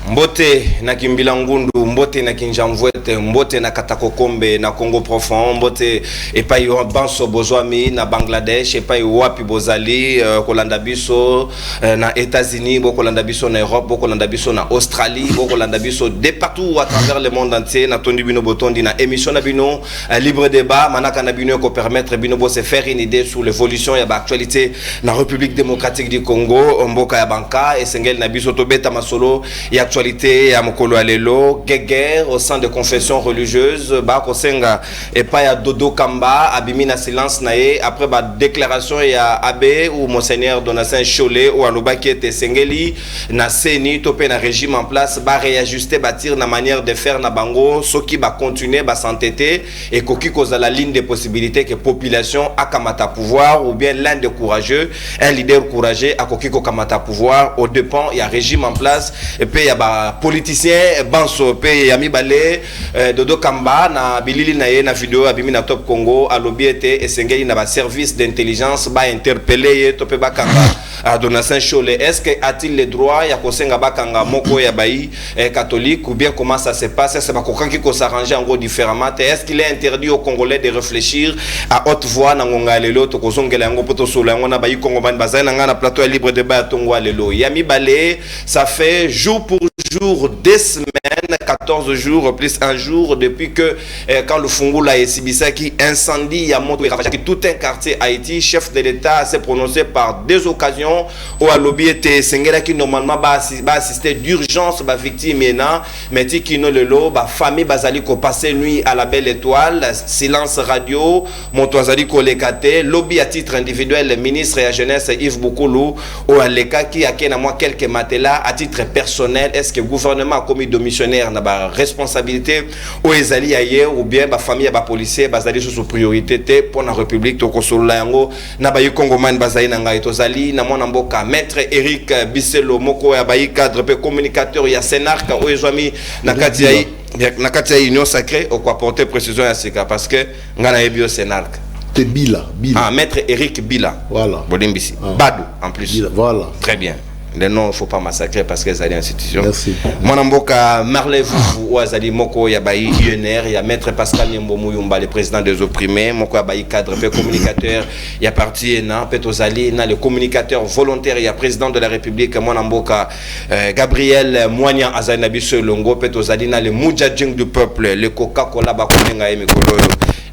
Mbote na Kimbila Ngundu, mbote na Kinjamvwete, mbote na Katakokombe, na Congo profond, mbote epai Banso Bozwami na Bangladesh, epai wapi Bozali, Kolanda biso na États-Unis, Kolanda biso na Europe, Kolanda biso na Australie, Kolanda biso de partout à travers le monde entier, na Tondi Bino Botondi na émission na Bino libre débat, manaka na Bino ko permettre Bino bo se faire une idée sur l'évolution et l'actualité na République démocratique du Congo, Mboka ya Banka et Sengel na biso tobeta masolo ya actualité ya mokolo alelo guerre au sein de confession religieuse ba kosenga et pas ya Dodo Kamba abimi na silence nae après ba déclaration ya abbé ou monseigneur Donatien Cholet ou aloba qui était sengeli na seni topé na régime en place ba réajuster bâtir na manière de faire na bango soki ba continuer ba s'entêter et koki koza la ligne de possibilités que population akamata pouvoir ou bien l'un des courageux un leader courageux a koki ko kamata pouvoir au dépend il y a régime en place et puis il y a politicien Banso pe ya mibale Dodo Kamba na bilili na ye na vidéo abimi na Top Congo alobi ete esengeli na ba service d'intelligence ba interpeller to pe bakanga Donatien Cholet. Est-ce que a-t-il le droit ya kosenga bakanga moko ya bayi catholique ou bien comment ça se passe? C'est ba kokanki ko s'arranger en gros différemment? Est-ce qu'il est interdit aux Congolais de réfléchir à haute voix na ngonga lelo to kozongela ngo poto solo ngo na bayi Congo ban bazana nga na plateau libre débat tongo lelo ya mibale ça fait jour pour jour, des semaines, 14 jours, plus un jour, depuis que quand le Fungula et Sibisaki incendie à Monto et tout un quartier Haïti, chef de l'État s'est prononcé par deux occasions où à lobby était Sengela qui normalement va assister d'urgence à victime mais qui non le lot, famille basali ko passé nuit à la Belle Étoile, silence radio, Montoazali ko lekate, lobby à titre individuel, le ministre et la jeunesse Yves Boukoulou ou à l'Eka qui a quelques matelas à titre personnel. Est-ce que le gouvernement a commis de missionnaire n'a pas responsabilité ou les alliés ailleurs ou bien la famille a policier basali sur priorité pour la République tokosolola yango na ba Congoman bazali na ngai tozali na mwana mboka maître Eric Bisselo moko ya bayi cadre pe communicateur ya Senark o ezwami na kati ya union sacrée au quoi porter précision à ce cas parce que ngana ebio Senark c'est Bila. Ah maître Eric Bila voilà Bolimbisi Badou en plus Bila, voilà très bien. Les noms, il ne faut pas massacrer parce que c'est une institution. Merci. Mon amboka Marley Foufou, Ouazali Moko, Yabayi UNR, il y a Maître Pascal Nyembo Yumba, le président des opprimés, Moko Yabayi cadre, communicateur, il y a parti Ena, Petozali, le communicateur volontaire, il y a président de la République, mon amboka Gabriel Moignan Azanabi Solongo, Petozali, le Moudjadjing du peuple, le Coca-Cola Bakumenga Emikoloyo.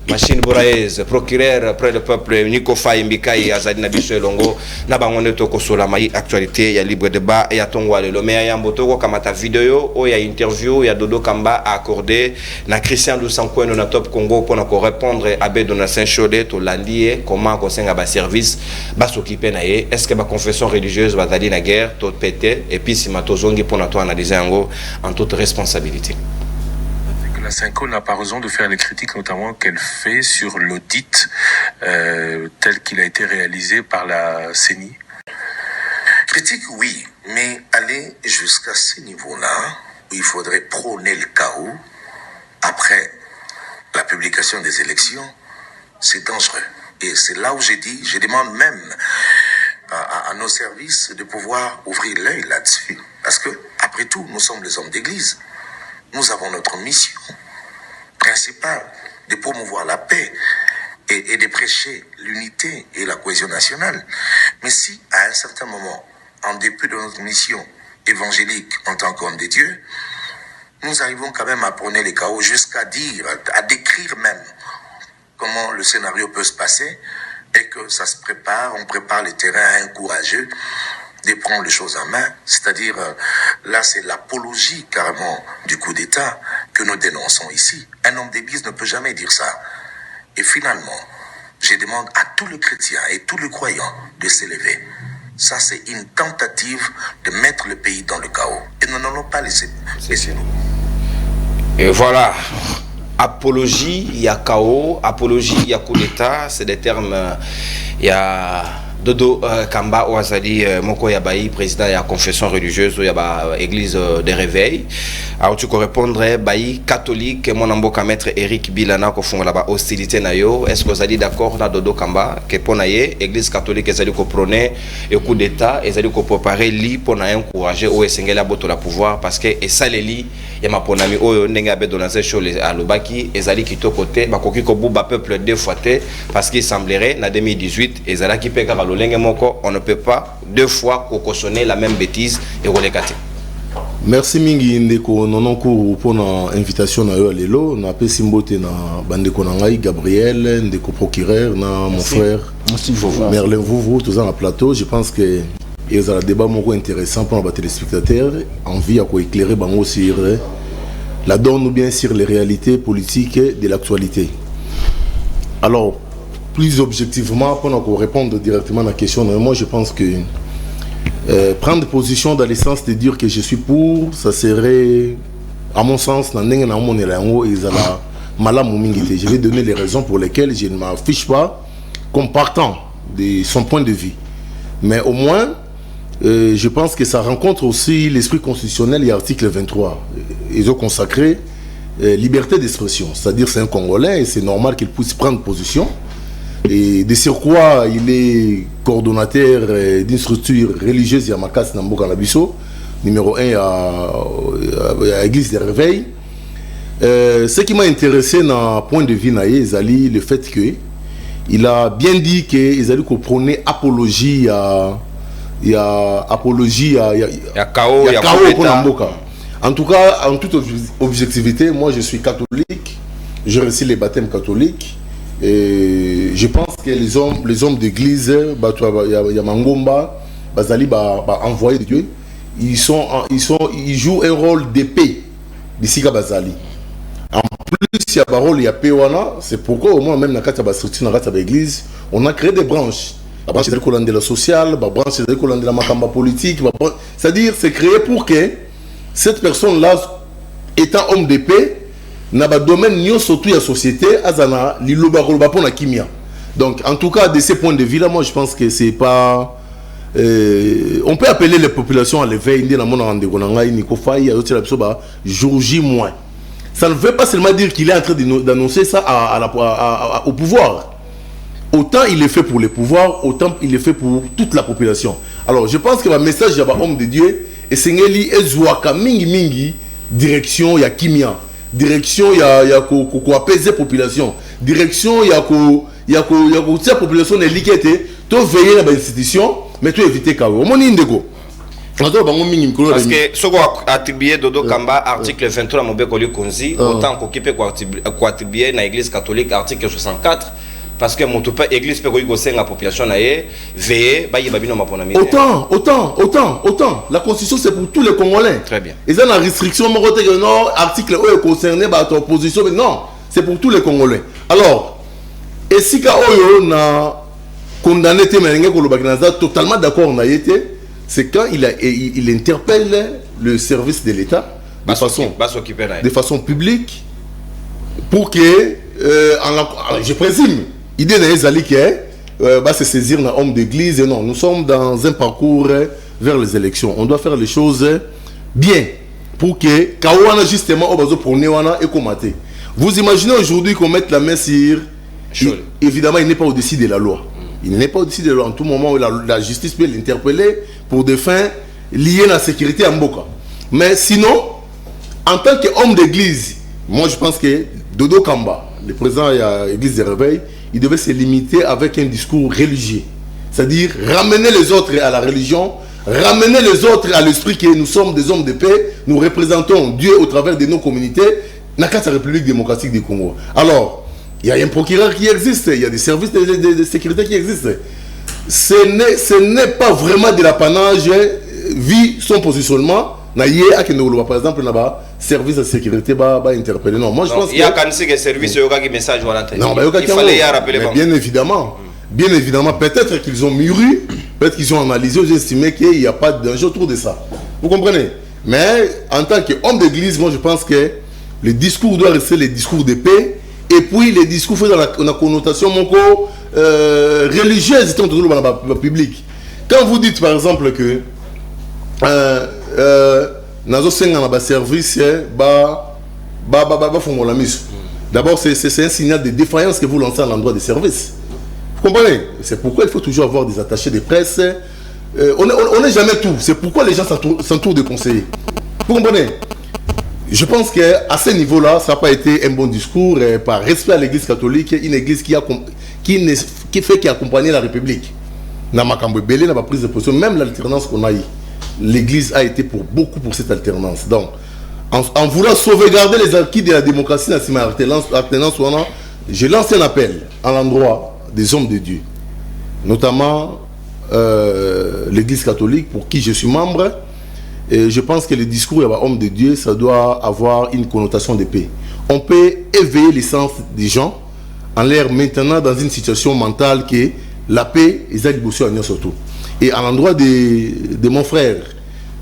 Machine Bouraez, procureur près le peuple, Nico Faye Mbikaï, Azadina Bisso Longo, Nabangone Toko Solamaï, actualité, il y a libre débat, et il y a Tongwa le mais il y a Mbotoko, Kamata vidéo, il y a interview, il y a Dodo Kamba à accorder, na Christian Lusanko, na Top Congo, pour nous répondre à Bé Donatien Cholet, to l'allié, comment on s'en va service, va s'occuper naïe, est-ce que ma confession religieuse va d'aller la guerre, tout péter, et puis si ma tozongi pour nous analyser en toute responsabilité. La Cinco n'a pas raison de faire les critiques, notamment qu'elle fait sur l'audit tel qu'il a été réalisé par la CENI. Critique, oui, mais aller jusqu'à ce niveau-là, où il faudrait prôner le chaos après la publication des élections, c'est dangereux. Et c'est là où j'ai dit, je demande même à nos services de pouvoir ouvrir l'œil là-dessus. Parce que, après tout, nous sommes les hommes d'église. Nous avons notre mission principale de promouvoir la paix et de prêcher l'unité et la cohésion nationale. Mais si, à un certain moment, en dépit de notre mission évangélique en tant qu'homme de Dieu, nous arrivons quand même à prôner les chaos jusqu'à dire, à décrire même comment le scénario peut se passer et que ça se prépare, on prépare le terrain à un courageux de prendre les choses en main, c'est-à-dire là c'est l'apologie carrément du coup d'État que nous dénonçons ici. Un homme d'église ne peut jamais dire ça. Et finalement, je demande à tous les chrétiens et tous les croyants de s'élever. Ça c'est une tentative de mettre le pays dans le chaos. Et nous n'allons pas laisser nous. Et voilà. Apologie, il y a chaos. Apologie, il y a coup d'État. C'est des termes, il y a Dodo Kamba Ouazali Moko Yabaï, président de la confession religieuse ou Yaba église de réveil. Alors tu peux répondre Baï catholique mon amboka maître Eric Bilana ko fonga là-bas hostilité na yo. Est-ce que vous allez d'accord na Dodo Kamba que pour naie église catholique ezali ko prôner et coup d'état ezali ko préparer li pour na encourager au esengela boto la pouvoir parce que et ça les li ya maponami oyo ndenge abe donner show les alobaki ezali kito côté bakoki ko buba peuple deux fois parce qu'il semblerait na 2018 ezala ki peka on ne peut pas deux fois cautionner la même bêtise et relégater. Merci mingi ndeko nononko pour l'invitation na yo lelo na pe simbote na bandeko na ngai Gabriel ndeko procureur na mon frère Merlin Vouvou tous en plateau. Je pense que il y a un débat moko intéressant pour les téléspectateurs envie à quoi éclairer bango sur la donne ou bien sur les réalités politiques de l'actualité. Alors plus objectivement, pour répondre directement à la question, moi je pense que prendre position dans le sens de dire que je suis pour, ça serait, à mon sens, je vais donner les raisons pour lesquelles je ne m'affiche pas comme partant de son point de vue. Mais au moins, je pense que ça rencontre aussi l'esprit constitutionnel et l'article 23. Ils ont consacré liberté d'expression, c'est-à-dire c'est un Congolais et c'est normal qu'il puisse prendre position. Et de surcroît, il est coordonnateur d'une structure religieuse Yamakas Namboka Nabiso, numéro 1 à l'église des réveils. Ce qui m'a intéressé dans le point de vue naïe, Ezali, le fait qu'il a bien dit qu'il prônait apologie à apologie à chaos pour Namboka. En tout cas, en toute objectivité, moi je suis catholique, je réussis les baptêmes catholiques. Et je pense que les hommes d'église, Yamangomba, Bazali, envoyés de Dieu, ils jouent un rôle d'épée d'ici à Bazali. En plus, il y a un rôle, il y a Péwana, c'est pourquoi au moins même dans la structure de l'église, on a créé des branches. La branche de la sociale, la branche de la makamba politique, c'est-à-dire c'est créé pour que cette personne-là, étant homme d'épée, na ba domaine nyo surtout la société azana liloba koloba pour la kimia. Donc en tout cas de ces points de vue là, moi je pense que c'est pas on peut appeler les populations à l'éveil ndi na mona rande ko ngai ni ko fai azote la biso ba jour J moins. Ça ne veut pas seulement dire qu'il est en train d'annoncer ça au pouvoir. Autant il est fait pour le pouvoir, autant il est fait pour toute la population. Alors je pense que le message yaba homme de Dieu et sengeli ezwaka mingi direction ya kimia. Direction il y a apaiser population, direction il y a la population est liquide, tu veiller à l'institution mais tu éviter chaos. Parce que ce qu'on a attribué Dodo Kamba article 23 Mobekoli Konzi autant qu'occupé quoi attribué dans l'église catholique article 64 parce que mon topa église peut goûter la population naie veiller ba yebabino maponami. Autant la constitution c'est pour tous les Congolais. Très bien. Et ça la restriction mon côté non article est concerné par ton position mais non, c'est pour tous les Congolais. Alors et si ka oyo na condamné Temelenge Kolobakinaza totalement d'accord na été c'est quand il interpelle le service de l'État de façon publique pour que je présume l'idée de Ezali qui est se saisir d'un homme d'église. Non, nous sommes dans un parcours vers les élections. On doit faire les choses bien pour que Kawana justement au besoin pour Néwana et Komate. Vous imaginez aujourd'hui qu'on mette la main sur évidemment il n'est pas au-dessus de la loi. Il n'est pas au-dessus de la loi. En tout moment où la justice peut l'interpeller pour des fins liées à la sécurité à Mboka. Mais sinon, en tant qu'homme d'église, moi je pense que Dodo Kamba, le président de l'église des réveils, il devait se limiter avec un discours religieux. C'est-à-dire ramener les autres à la religion, ramener les autres à l'esprit que nous sommes des hommes de paix, nous représentons Dieu au travers de nos communautés, dans la République démocratique du Congo. Alors, il y a un procureur qui existe, il y a des services de sécurité qui existent. Ce n'est pas vraiment de l'apanage, vu son positionnement. Par exemple, service de sécurité va interpeller. Non, moi je pense il y a quand même service qui message non, il fallait y rappeler. Bien évidemment, peut-être qu'ils ont mûri, peut-être qu'ils ont analysé, j'ai estimé qu'il n'y a pas de danger autour de ça. Vous comprenez? Mais en tant qu'homme d'église, moi je pense que le discours doit rester le discours de paix et puis les discours faits dans la connotation religieuse dans le public. Quand vous dites par exemple que nazo senga na ba service d'abord c'est un signal de défaillance que vous lancez à l'endroit des services. Vous comprenez? C'est pourquoi il faut toujours avoir des attachés de presse. On n'est jamais tout. C'est pourquoi les gens s'entourent de conseillers. Vous comprenez? Je pense qu'à ce niveau-là, ça n'a pas été un bon discours par respect à l'église catholique, une église qui accompagne la République. Dans ma dans ma prise de position, même l'alternance qu'on a eue, l'église a été pour beaucoup pour cette alternance. Donc, en voulant sauvegarder les acquis de la démocratie nationale, je lance un appel à l'endroit des hommes de Dieu, notamment l'église catholique pour qui je suis membre. Et je pense que le discours homme de Dieu, ça doit avoir une connotation de paix. On peut éveiller les sens des gens en l'air maintenant dans une situation mentale qui est la paix et surtout. Et à l'endroit de mon frère,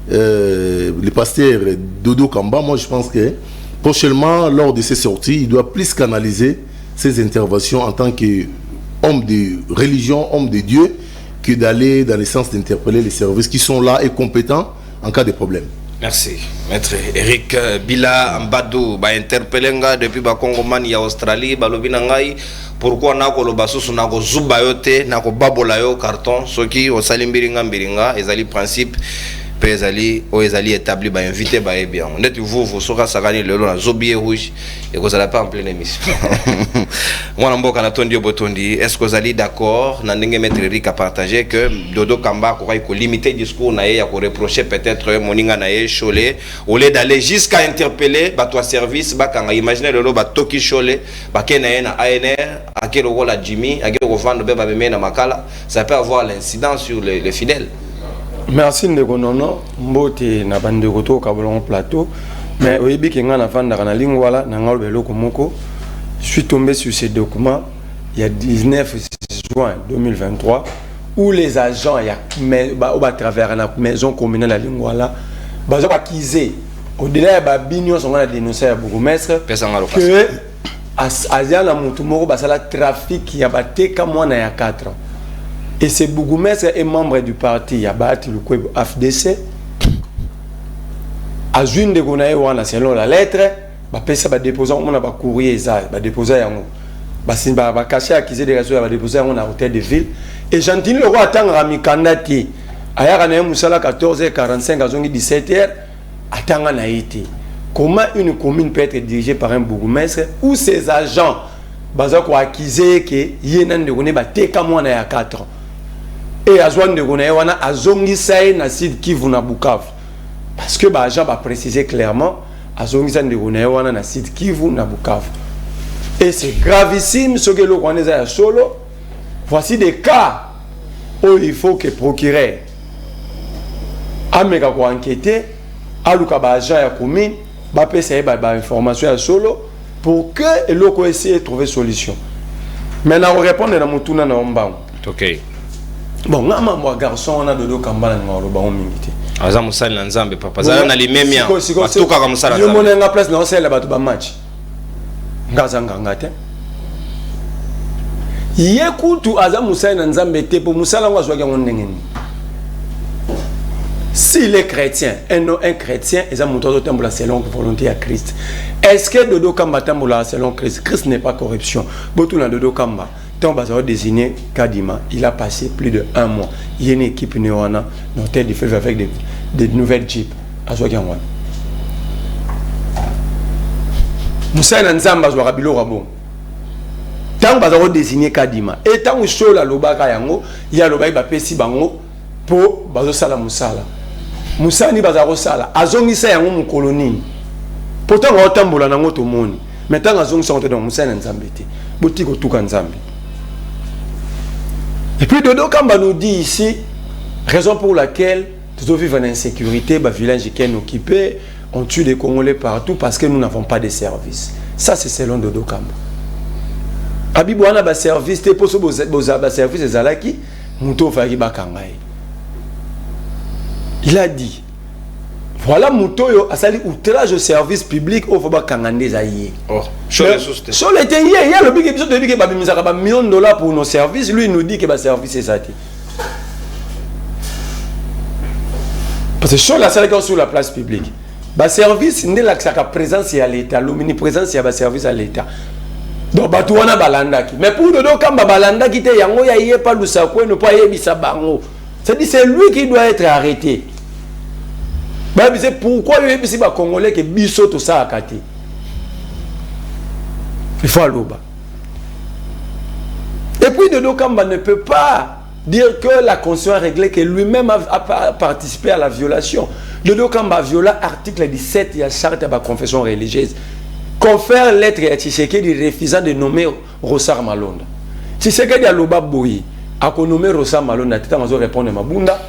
le pasteur Dodo Kamba, moi je pense que prochainement, lors de ses sorties, il doit plus canaliser ses interventions en tant qu'homme de religion, homme de Dieu, que d'aller dans le sens d'interpeller les services qui sont là et compétents en cas de problème. Merci. Maître Eric Bila Mbadou, interpellenga depuis Bakongomani ya Australie, balobinangai, pourquoi nako lobasosu nako zubayote, nako babolayo carton, soki osali mbiringa, ezali principe, pe ezali établi, invité, bien. On est vous soka sakani lelo na zobier rouge, et que ça n'a pas en pleine émission. Moi, Mboka Natondi Obotondi, est-ce que vous allez d'accord, Nandenge Maître Eric a partagé que Dodo Kamba a limité le discours, a reproché peut-être Moninga Naye, Cholé, au lieu d'aller jusqu'à interpeller, toi service, imaginez le lot, Toki Cholé, Kenaye na ANR, à quel rôle à Jimmy, à quel rôle Beba Bemena Makala, ça peut avoir l'incidence sur les fidèles. Merci Ndekonono, Mbote na bande koto kabolon plateau, mais oyebi kenga na fanda kana lingwala na ngalo beloko moko. Je suis tombé sur ces documents il y a 19 juin 2023 où les agents à travers la maison communale à Lingwala ont accusé au-delà de Bignon on a dénoncé à bourgmestre que Asia na mutumoro basala trafic ya bateka mwana ya 4 ans. Et ce bourgmestre est membre du parti Yabati le AFDC. À juin de Gonaï wana selon la lettre, ba pesa ba déposer on a ba courrier ça, ba déposer yango. Ba simba ba cacher accusé de raison ba déposer on a hôtel de ville et Gentile le roi attend Rami Kandati. Aya na musala 14h45 à 17h attend na été. Comment une commune peut être dirigée par un bourgmestre ou ses agents baza ko accuser que yena de Gonaï ba teka mwana ya 4 ans. Et à Zouane de Gonaï wana azongi sai na site Kivu na Bukavu. Parce que l'agent va préciser clairement à Zongizan de Gonaïwana na site Kivu na Bukavu. Et c'est gravissime ce que l'on connaît à solo. Voici des cas où il faut que le procureur amega ko enquêter, aluka ba agent ya commune, ba pesa ba information à solo pour que l'on essaie de trouver solution. Maintenant on répond à mutuna na omba. OK. Bon, moi garçon on a Dodo Kamba na ngalo ba omingité. Aza musali na nzambe papa zala na limemia batuka ka musala yo mona nga place na osela batu ba match ngaza ngangate yekutu aza musali na nzambe te po musala ngwa zwa ngongo ndengeni s'il est chrétien un chrétien eza muto to tambola selon volonté à Christ. Est-ce que Dodo Kamba tambola selon Christ? Christ n'est pas corruption. Botu na Dodo Kamba tant bazao désigné Kadima, il a passé plus de 1 mois. Il y a une équipe néoana, l'hôtel du feu avec des nouvelles jeeps à Zouaganwan. Moussa Nzamba Zouarabilo Rabon. Tant bazao désigné Kadima. Et tant où chaud la lobaka yango, il y a l'obay bapesi bango pour bazo sala Moussala. Moussa ni bazaro sala. Azongisa yango mon colonie. Pourtant on tambola nango to moni. Maintenant azongisa on te dans Moussa Nzambete. Botiko tuka Nzambe. Et puis Dodo Kamba nous dit ici, raison pour laquelle nous vivons en insécurité, les villages qui sont occupés, on tue des Congolais partout parce que nous n'avons pas de service. Ça c'est selon Dodo Kamba. Abibouana ba service, te poso ba service ezalaki, muto faki ba kangai. Il a dit, Voilà Moutoyo a sali outrage au service public au Foba Kangandé Zaïe. Oh, sur les sources. Sur le terrain, il y a le big épisode de lui qui a millions de dollars pour nos services. Lui, il nous dit que le service est ça. Parce que sur la salle sur la place publique, le service n'est là que sa présence à l'État, l'omniprésence il y a service à l'État. Donc, Batouana Balandaki. Mais pour nous, quand Balandaki, il n'y a pas le Sakwe, il n'y a pas le c'est-à-dire c'est lui qui doit être arrêté. C'est pourquoi il y a des Congolais qui sont tout ça à côté. Il faut aller au bas. Et puis, Dodo Kamba ne peut pas dire que la Constitution a réglé que lui-même a participé à la violation. Dodo Kamba viola l'article 17 de la charte de la confession religieuse. Confère lettre à Tshisekedi refusant de nommer Rossar Malonda. Tshisekedi a loba boui a nommé Rossar Malonda. Tita mazo répondre Mabunda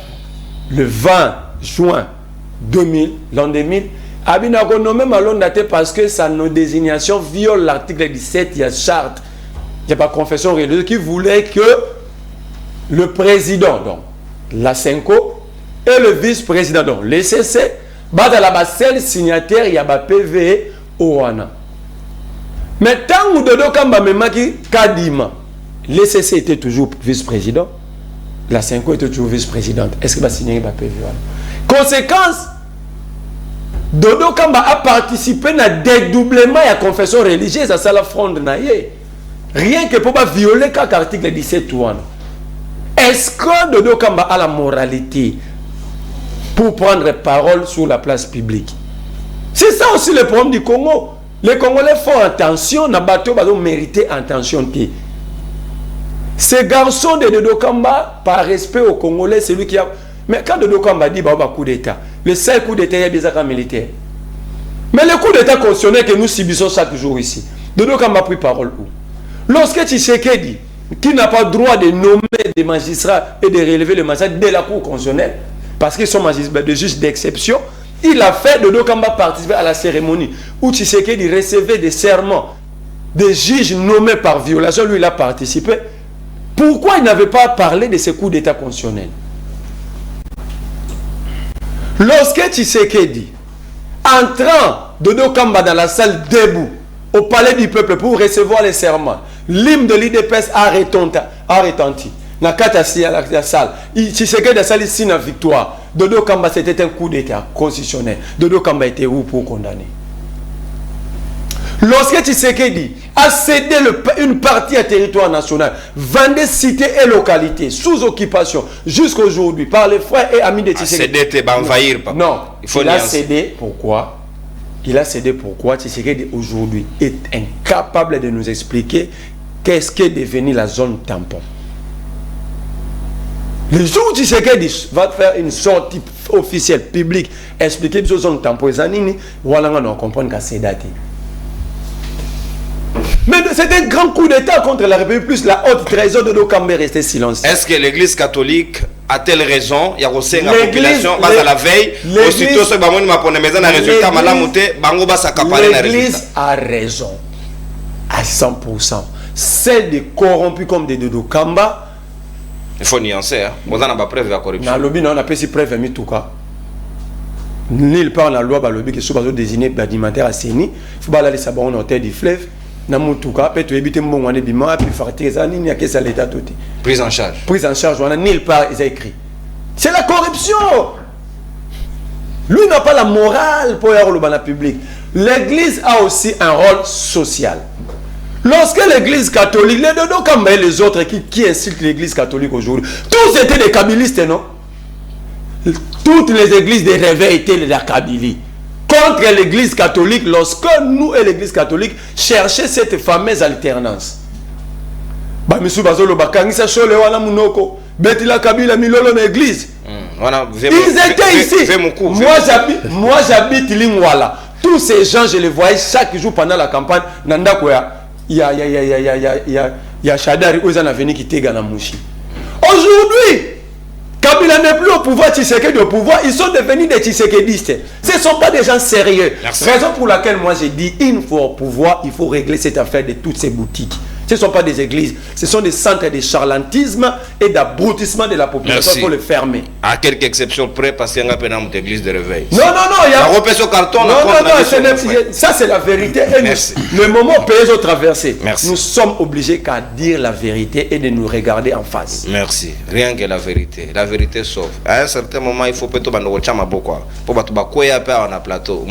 le 20 juin 2000, l'an 2000. Abina a nommé Malonda parce que sa non-désignation viole l'article 17 de la charte. Il n'y a pas confession religieuse qui voulait que le président, donc la Senko, et le vice-président, donc le CC, bat à la seule signataire, il y a un PV au Wana. Mais tant que Dodo Kamba Memaki Kadima, le CC était toujours vice-président, la Senko était toujours vice-présidente. Est-ce qu'il va signer un PV Wana? Conséquence, Dodo Kamba a participé à dédoublement et à confession religieuse à la fronde naïe. Rien que pour pas violer l'article 17 Wana. Est-ce que Dodo Kamba a la moralité pour prendre parole sur la place publique? C'est ça aussi le problème du Congo. Les Congolais font attention, na bateau mériter attention. Ces garçons de Dodo Kamba, par respect aux Congolais, c'est lui qui a... Mais quand Dodo Kamba dit bah coup d'État, le seul coup d'État est des accords militaires. Mais le coup d'État constitutionnel que nous subissons chaque jour ici, Dodo Kamba a pris parole où? Lorsque Tshisekedi, qui n'a pas le droit de nommer des magistrats et de relever le magistrat de la Cour constitutionnelle, parce qu'ils sont magistrats de juges d'exception, il a fait Dodo Kamba participer à la cérémonie où Tshisekedi recevait des serments des juges nommés par violation. Lui, il a participé. Pourquoi il n'avait pas parlé de ce coup d'État constitutionnel? Lorsque Tshisekedi, entrant Dodo Kamba dans la salle debout, au palais du peuple pour recevoir les serments, l'hymne de l'IDPS a retenti. Dans la salle, Tshisekedi a sali ici la victoire. Dodo Kamba, c'était un coup d'État constitutionnel. Dodo Kamba était où pour condamner? Lorsque Tshisekedi a cédé une partie à territoire national, 22 cités et localités sous occupation jusqu'à aujourd'hui par les frères et amis de Tshisekedi. Cédé, envahir, papa. Non, il a cédé. Pourquoi? Il a cédé pourquoi Tshisekedi aujourd'hui est incapable de nous expliquer qu'est-ce qu'est devenu la zone tampon. Le jour où Tshisekedi va faire une sortie officielle, publique, expliquer que la zone tampon est zanini, voilà, on comprend que c'est daté. Mais c'est un grand coup d'État contre la République, plus la haute trahison de Dodo Kamba restait silencieux. Est-ce que l'Église catholique a-t-elle raison? Il y a aussi la population, à la veille, aussitôt ce que je vais maison un résultat, l'Église a raison à 100%. Celle des corrompus comme des Dodo Kamba. Il faut nuancer. On a pas preuve de la corruption. Dans le lobby, on a pas si preuve de tout cas. Nul part dans la loi, le lobby qui est désigné bâtimentaire à Séni. Il faut pas aller savoir au hôtel du fleuve. Prise en charge. Prise en charge, on a nulle part, ils ont écrit. C'est la corruption. Lui n'a pas la morale pour y avoir le public. L'église a aussi un rôle social. Lorsque l'église catholique, les Dodo Kamba et les autres qui insultent l'église catholique aujourd'hui, tous étaient des kabylistes, non? Toutes les églises de réveil étaient de la Kabylie. Contre l'église catholique, lorsque nous et l'église catholique cherchaient cette fameuse alternance. Ils étaient ici. Moi j'habite Lingwala. Tous ces gens, je les voyais chaque jour pendant la campagne. Il y a Chadari où ils ont venu quitter Ganamouchi. Aujourd'hui, Kabila n'est plus au pouvoir, Tshisekedi au pouvoir, ils sont devenus des Tshisekedistes. Ce ne sont pas des gens sérieux. Merci. Raison pour laquelle moi j'ai dit, une fois au pouvoir, il faut régler cette affaire de toutes ces boutiques. Ce ne sont pas des églises, ce sont des centres de charlantisme et d'abrutissement de la population. Il faut les fermer. À quelques exceptions près, parce qu'il y a une église de réveil. Non, il y a... au carton, ça c'est la vérité. Et le moment où pays ont traversé, nous sommes obligés qu'à dire la vérité et de nous regarder en face. Merci. Rien que la vérité. La vérité sauve. À un certain moment, il faut peut-être pour un plateau.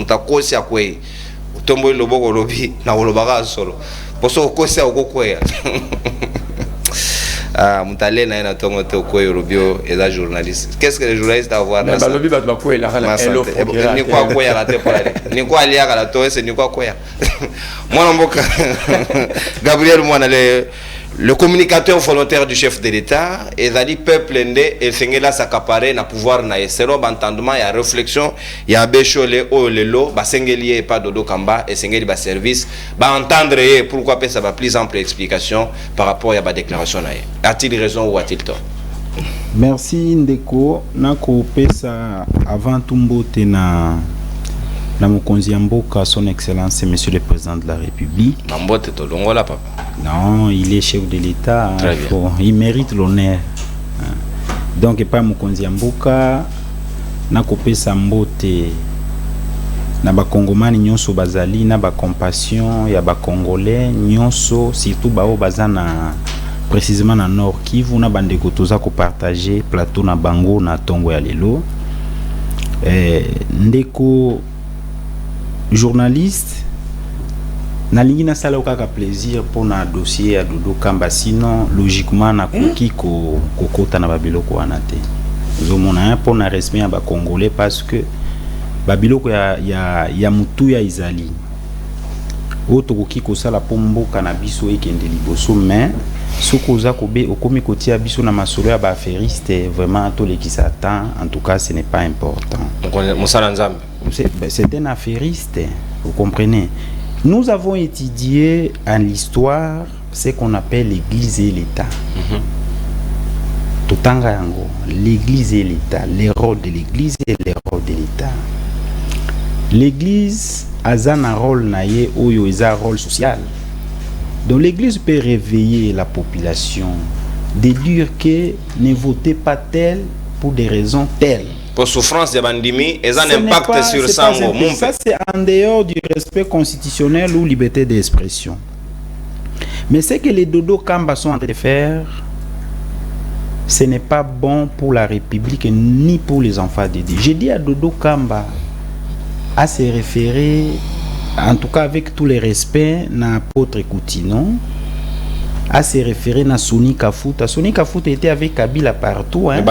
Tombo loboko lobi na olobaka solo poso kosia okokwea mutale na tongo te okoyo robio eza journaliste. Qu'est-ce que les journalistes à voir là? Balobi bat bakwea la ni kwa kwea la te pale ni kwa alia la to ese ni kwa kwea mwana mboka Gabriel mwana le communicateur volontaire du chef de l'État et dit peuple ndé et fengela s'accaparer na pouvoir na selon entendement il y a réflexion il y a bécholé o lelo ba sengeli et pas dodo kamba et sengeli ba service ba entendre pourquoi ça va plus ample explication par rapport à ba déclaration na a-t-il raison ou a-t-il tort? Merci Ndeko nako pesa avant tumbote na mokonzi ya mboka son excellence monsieur le président de la République. Mambote to longola papa. Non, il est chef de l'État, il mérite l'honneur. Donc pas mokonzi ya mboka nako pesa mbote na ba kongomani nyonso bazali na ba compassion ya ba congolais nyonso surtout bao bazana précisément na Nord Kivu na bandeko toza ko partager plateau na bango na tongo ya lelo. Ndeko journaliste nalingi na sala okaka plaisir pour na dossier à Dodo Kamba sinon logiquement na koki ko kota na babiloko wana te zomona pour na respect ya ba congolais parce que babiloko ya mutu ya izali oto koki ko sala pomboka na biso ekende liboso mais soko za kobe okomi kotia biso na masolo ya ba affairiste vraiment to le qui s'attend en tout cas ce n'est pas important. Donc Moussala Nzambe c'est un affairiste, vous comprenez. Nous avons étudié en l'histoire ce qu'on appelle l'église et l'État. Totanga yango, l'église et l'État, les rôles de l'église et les rôles de l'État. L'église a un rôle naie oyo eza rôle social. Donc l'église peut réveiller la population, de dire que ne votez pas tel pour des raisons telles. Pour souffrance de bandimi, et un impact sur ça. Ça c'est en dehors du respect constitutionnel ou liberté d'expression. Mais ce que les Dodo Kamba sont en train de faire, ce n'est pas bon pour la République ni pour les enfants de Dieu. J'ai dit à Dodo Kamba à se référer, en tout cas avec tous les respects, à l'apôtre Koutino, à se référer à Soni Kafuta. Soni Kafuta était avec Kabila partout. Hein.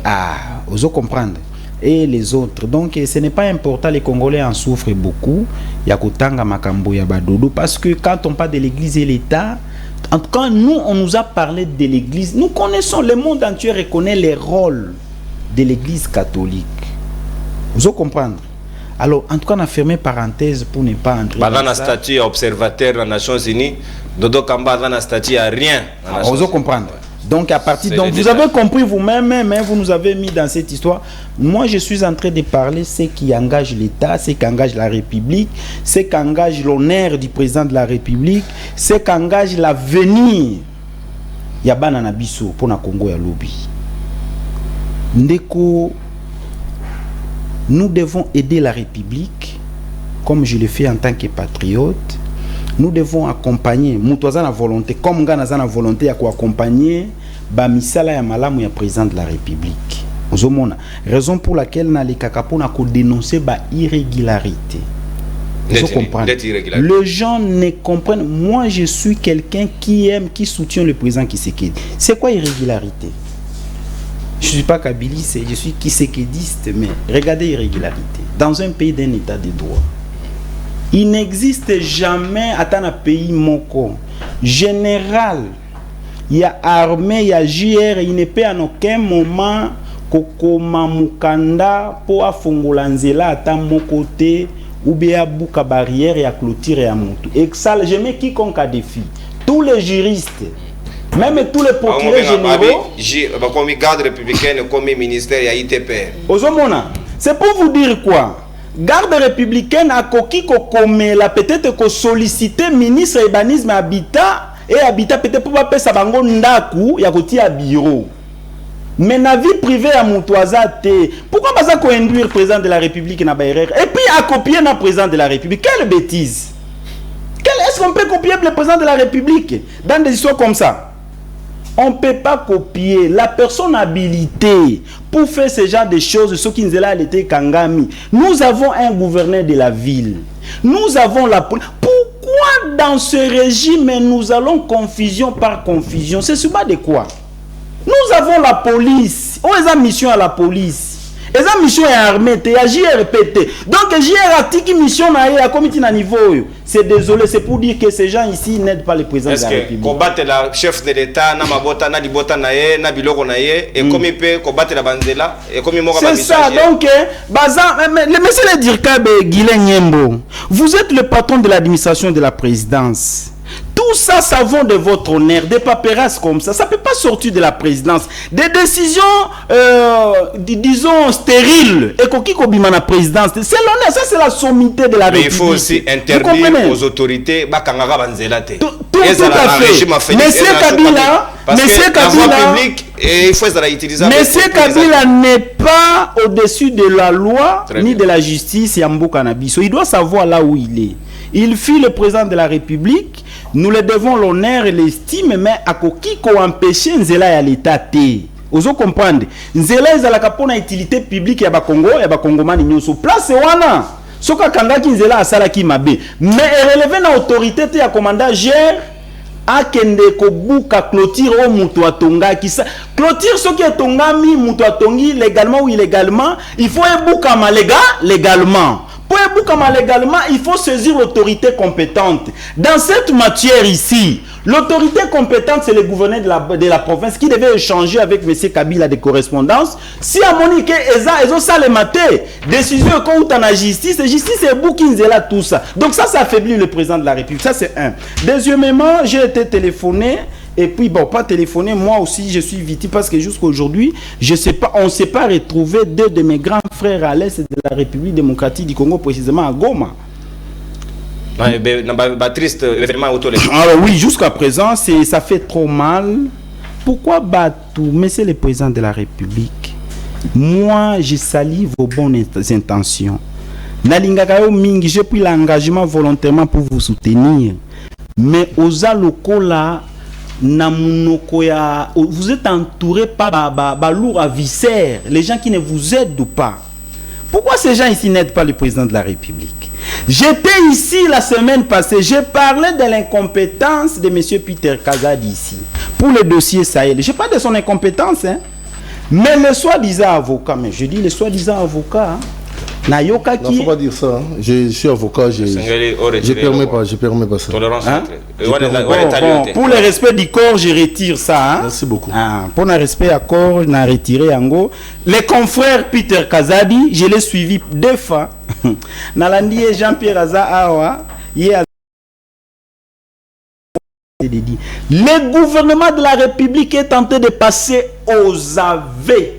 Ah, vous comprenez. Et les autres. Donc, ce n'est pas important. Les Congolais en souffrent beaucoup. Il y a Kotanga Makambo, il y a Badodo. Parce que quand on parle de l'Église et l'État, en tout cas, nous, on nous a parlé de l'Église. Nous connaissons, le monde entier reconnaît les rôles de l'Église catholique. Vous comprenez. Alors, en tout cas, on a fermé parenthèse pour ne pas entrer dans la statut observateur des Nations Unies, Dodo Kamba dans la statut à rien. Vous comprenez. Donc, à partir, donc vous avez compris vous-même, mais vous nous avez mis dans cette histoire. Moi, je suis en train de parler ce qui engage l'État, ce qui engage la République, ce qui engage l'honneur du président de la République, ce qui engage l'avenir. Yabana Nabiso pour na Congo ya lobby. Ndeko. Nous devons aider la République, comme je le fais en tant que patriote. Nous devons accompagner, Moutouaza na volonté, comme Ghana na volonté à accompagner Bamisala ya malamu ya président de la République. Raison pour laquelle na les kakapona ko dénoncer ba irrégularité. Vous comprenez? Les gens ne comprennent. Moi, je suis quelqu'un qui aime, qui soutient le président Tshisekedi. C'est quoi irrégularité? Je ne suis pas kabiliste, je suis kisékédiste, mais regardez l'irrégularité. Dans un pays d'un état de droit, il n'existe jamais, à un pays moko, général, il y a armée, il y a JR, il ne peut en aucun moment kokoma mukanda pour afongolanzela à mon côté ou bien bouka barrière et à clôture et à montou. Et ça, je mets quiconque à défi. Tous les juristes. Même tous les procureurs généraux, comme garde républicaine, comme ministère, il y a ITP. C'est pour vous dire quoi? garde républicaine a koki kokomela peut-être ko solliciter ministre urbanisme habitat et habitat peut-être pour pas ça bango ndaku ya kotia bureau. Mais na vie privée à Moutouaza te. Pourquoi pas ça ko induire président de la République na Bayrère et puis à copier na président de la République? Quelle bêtise! Est-ce qu'on peut copier le président de la République dans des histoires comme ça? On ne peut pas copier la personne habilitée pour faire ce genre de choses. Ce qui nous est là, elle était Kangami. Nous avons un gouverneur de la ville. Nous avons la police. Pourquoi dans ce régime nous allons confusion par confusion? C'est sur base de quoi? Nous avons la police. On a mission à la police. Et ça mission est armée, il y a JRPT. Donc JR a mission à comité na niveau. C'est désolé, c'est pour dire que ces gens ici n'aident pas le président de la République. Est-ce que combattre la chef de l'État, na mabota, na dibota nae, na biloko nae, et comme il peut combattre la banzela, et comme il m'aura c'est ça, donc, monsieur le Dirkabe Guilain Nyembo, vous êtes le patron de l'administration de la présidence. Tout ça, ça vient de votre honneur, des paperasses comme ça. Ça ne peut pas sortir de la présidence. Des décisions, disons, stériles. Et qui kobima la présidence. C'est l'honneur, ça c'est la sommité de la République. Mais il faut aussi interdire aux autorités. Tout à fait. Monsieur Kabila n'est pas au-dessus de la loi ni de la justice. Il doit savoir là où il est. Il fut le président de la République. Nous le devons l'honneur et l'estime, mais à qui qu'on empêche Nzela à l'état T. Vous comprenez? Nzela est à la capone utilité publique ya Congo et Congomani nyoso place wana. Soka kanga ki Nzela a sala ki mabe. Mais relevé na autorité te ya commandant gère a kende ko buka clôture au mutu atonga ki sa clôture ce qui est tongami mutu atongi légalement ou illégalement, il faut buka légalement. Pour Boukama légalement, il faut saisir l'autorité compétente. Dans cette matière ici, l'autorité compétente, c'est le gouverneur de la province qui devait échanger avec M. Kabila des correspondances. Si à Monique, ils ont ça les matés, décision contre la justice, et justice est Boukinzela, tout ça. Donc ça affaiblit le président de la République. Ça, c'est un. Deuxièmement, j'ai été téléphoné. Et puis, bon, pas téléphoner, moi aussi, je suis victime parce que jusqu'à aujourd'hui, je sais pas, on ne s'est pas retrouvé deux de mes grands frères à l'est de la République démocratique du Congo, précisément à Goma. Triste événement auto. Alors oui, jusqu'à présent, ça fait trop mal. Pourquoi Batou, monsieur le président de la République, moi, je salue vos bonnes intentions. Nalingakayo Mingi, j'ai pris l'engagement volontairement pour vous soutenir. Mais aux locaux là, vous êtes entouré par lourd à viscères, les gens qui ne vous aident pas. Pourquoi ces gens ici n'aident pas le président de la République? J'étais ici la semaine passée, j'ai parlé de l'incompétence de M. Peter Kazadi ici, pour le dossier Sahel. Je parle de son incompétence, hein? Mais le soi-disant avocat, mais je dis le soi-disant avocat, hein? Non, il ne faut pas dire ça. Hein. Je suis avocat, je ne permets pas ça. Hein? Pour le respect du corps, je retire ça. Hein? Merci beaucoup. Pour le respect du corps, je vais retirer en gros. Les confrères Peter Kazadi, je l'ai suivi 2 fois. Nalandi et Jean-Pierre Azahawa, le gouvernement de la République est tenté de passer aux aveux.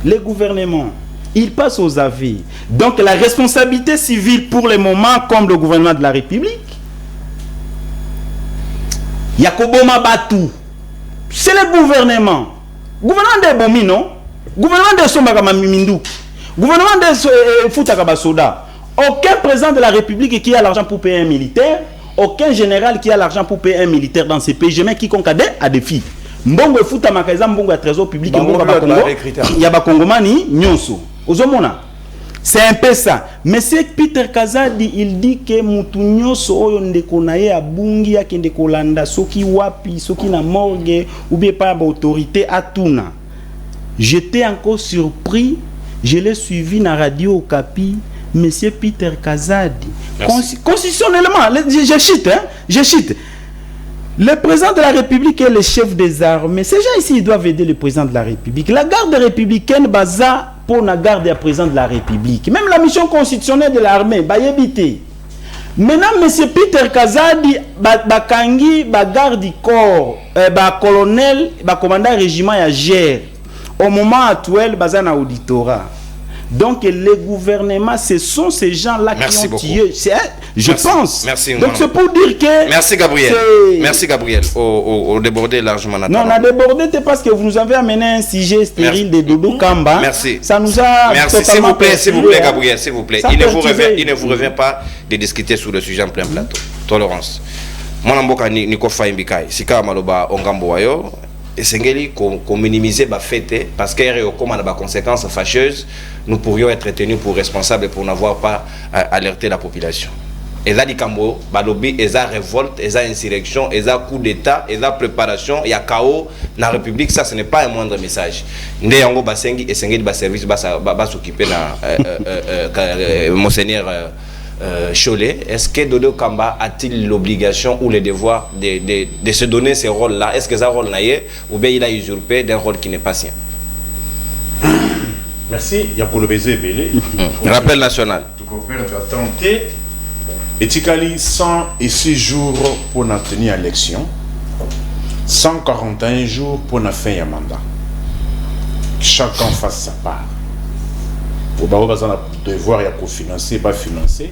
Le gouvernement. Il passe aux avis. Donc la responsabilité civile pour le moment, comme le gouvernement de la République, Yakoboma Batou, c'est le gouvernement. Gouvernement de Bomi, non? Gouvernement de Sombakama Mimindou. Gouvernement de Foutakaba Soda. Aucun président de la République qui a l'argent pour payer un militaire, aucun général qui a l'argent pour payer un militaire dans ces pays, jamais quiconque a des filles. Mbongo Fouta Makaza, Mbongo à trésor public, Mbongo Bakongo, Yabakongomani, Nyonso. C'est un peu ça. Mais c'est Peter Kazadi, il dit que Moutounyo so ndeko naye abungi ya kende kolanda soki wapi, soki na morgue ou bien pas autorité atuna. J'étais encore surpris, je l'ai suivi na radio Okapi, monsieur Peter Kazadi. Constitutionnellement, je chite, hein, je chite. Le président de la République est le chef des armées. Ces gens ici, ils doivent aider le président de la République. La garde républicaine, baza pour la garde du président de la République. Même la mission constitutionnelle de l'armée, bah yébité. Maintenant, M. Peter Kazadi, bakangi, garde du corps, colonel, commandant régiment ya gère. Au moment actuel, baza na auditorat. Donc les gouvernements, ce sont ces gens-là qui ont tué. Je pense. Merci. Donc c'est pour dire que... Merci Gabriel. Merci Gabriel. Au débordé largement. Non, on a débordé parce que vous nous avez amené un sujet stérile de Dodo Kamba. Merci. Ça nous a... Merci. S'il vous plaît, Gabriel, s'il vous plaît. Il ne vous revient pas de discuter sur le sujet en plein plateau. Tolérance. Mon mboka Niko Faimbikai. Sika Maloba Ongambo Wayo. Et Sengeli qu'on minimise ba fête parce qu'il y a des conséquences fâcheuses, nous pourrions être tenus pour responsables pour n'avoir pas alerté la population. Et ça dit Kambo, balobi, et ça révolte, et ça insurrection, et ça coup d'état, et ça préparation, il y a chaos dans la République, ça ce n'est pas un moindre message. Ndé yango basengi et Sengeli ba service ba s'occuper na monseigneur Cholet. Est-ce que Dodo Kamba a-t-il l'obligation ou le devoir de se donner ce rôle-là? Est-ce que ça rôle naïe ou bien il a usurpé d'un rôle qui n'est pas sien? Merci. Yakolo Bézé Belé. Rappel national. Tout compère doit tenter. Etikali 106 jours pour nous tenir l'élection. 141 jours pour nous faire un mandat. Chacun fasse sa part. Pour devoir y financer, pas financer.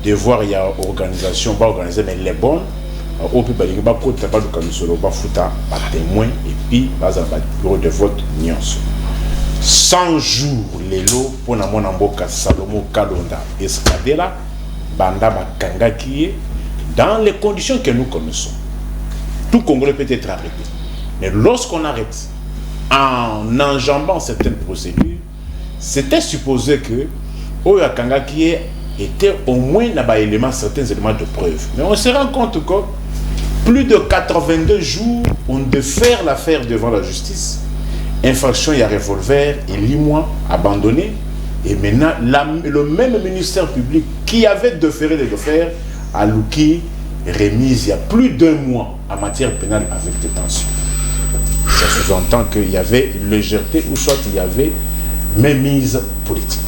Devoir y a organisation, pas organiser, mais les bonnes. Au plus bas, il y a pas de camisolo, pas fouta, pas témoin, et puis, pas un bureau de vote, nyonso. 100 jours, les lots, pour na mon amboka, Salomo, Kalonda, Escadela, Banda, Bakanga, qui est dans les conditions que nous connaissons. Tout Congolais peut être arrêté. Mais lorsqu'on arrête, en enjambant certaines procédures, c'était supposé que Oya Kangaki était au moins certains éléments de preuve. Mais on se rend compte que plus de 82 jours, on devait faire l'affaire devant la justice. Infraction, il y a revolver et 8 mois abandonné. Et maintenant, le même ministère public qui avait déféré les affaires a Louki remise il y a plus d'1 mois en matière pénale avec détention. Ça sous-entend qu'il y avait légèreté ou soit il y avait mémise politique.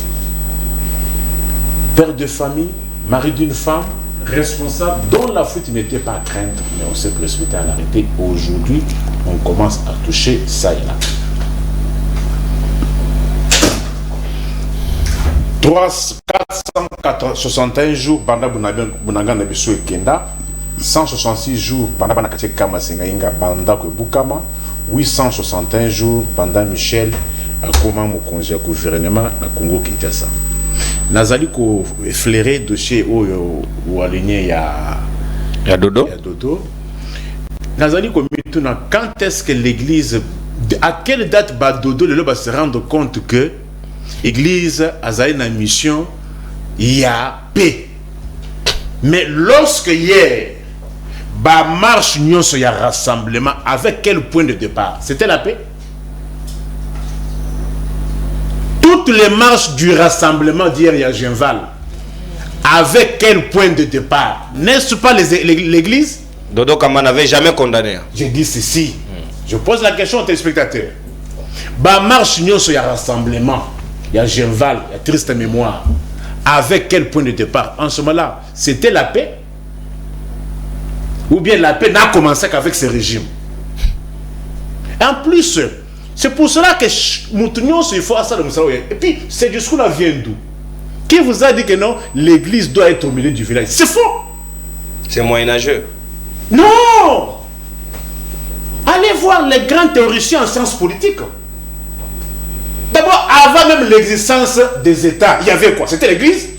Père de famille, mari d'une femme, responsable, dont la fuite n'était pas à craindre, mais on s'est précipité à l'arrêter. Aujourd'hui, on commence à toucher ça et là. 461 jours, Banda Bunanga Nabiso et Kenda, 166 jours, Banda Banakache Kama Sengainga, Banda Bukama, 861 jours, Banda Michel, comment mon conseil gouvernement à Congo Kinshasa. Nazali ko effleuré dossier ou aligné ya Dodo. Nazali ko mituna quand est-ce que l'église, à quelle date Dodo le va se rendre compte que l'église a une mission, il y a paix. Mais lorsque hier marche il y a rassemblement, avec quel point de départ? C'était la paix? Toutes les marches du rassemblement d'hier, il y a Genval. Avec quel point de départ? N'est-ce pas l'église? Dodo Kamba n'avait jamais condamné. Je dis ceci. Je pose la question aux téléspectateurs. Marche il y a rassemblement. Il y a Genval, il y a triste mémoire. Avec quel point de départ? En ce moment-là, c'était la paix? Ou bien la paix n'a commencé qu'avec ce régime? En plus, c'est pour cela que il faut à ça. Et puis, ce discours-là vient d'où? Qui vous a dit que non, l'église doit être au milieu du village? C'est faux! C'est moyenâgeux. Non! Allez voir les grands théoriciens en sciences politiques. D'abord, avant même l'existence des États, il y avait quoi? C'était l'église?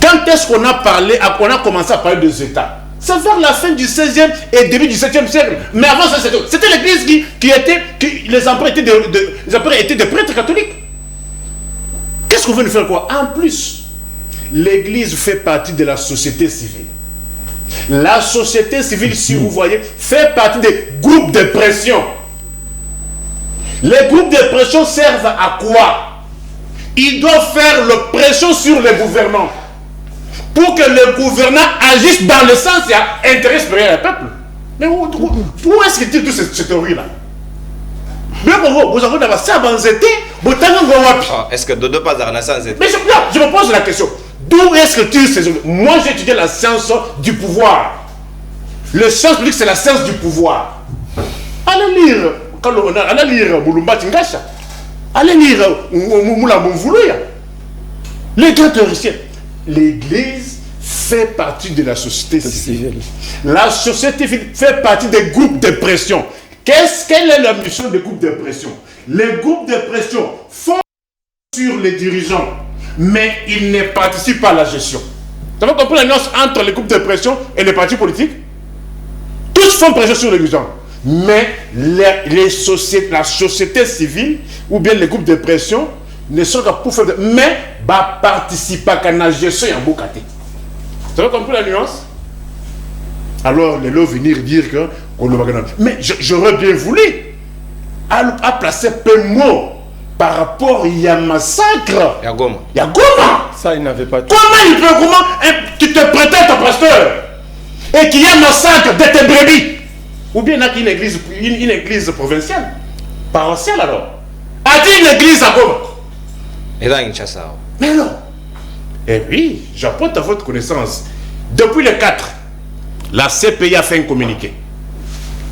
Quand est-ce qu'on a commencé à parler des États? C'est vers la fin du 16e et début du 7e siècle. Mais avant ça, c'était l'église les empereurs étaient des prêtres catholiques. Qu'est-ce qu'on veut nous faire quoi? En plus, l'église fait partie de la société civile. La société civile, si vous voyez, fait partie des groupes de pression. Les groupes de pression servent à quoi? Ils doivent faire la pression sur les gouvernants pour que le gouvernant agisse dans le sens qui intéresse le peuple. Mais où est-ce que tu as toute cette théorie-là? Est-ce que Dodo pas à sans Mais je me pose la question. D'où est-ce que tu sais? Moi, j'ai étudié la science du pouvoir. Le science publique, c'est la science du pouvoir. Allez lire Boulumba Tingasha. Allez lire Moula Bonvouloya. Les grands théoriciens. L'Église fait partie de la société civile. La société civile fait partie des groupes de pression. Quelle est la mission des groupes de pression? Les groupes de pression font sur les dirigeants, mais ils ne participent pas à la gestion. Vous avez compris la nuance entre les groupes de pression et les partis politiques? Tous font pression sur les dirigeants, mais la société civile ou bien les groupes de pression ne sont pas pour faire mais participent à la gestion et en boucaté. Vous avez compris la nuance? Alors, les lots venir dire que... Mais j'aurais bien voulu à placer peu de mots par rapport il y a massacre. Il y a Goma. Il y a Goma. Ça, il n'avait pas tout. Comment tu te prétends ton pasteur et qu'il y a massacre de tes brebis? Ou bien il y a une église provinciale, paroissiale alors. A-t-il une église à Goma? Et là, il y a Mais non. Eh oui, j'apporte à votre connaissance. Depuis le 4, la CPI a fait un communiqué.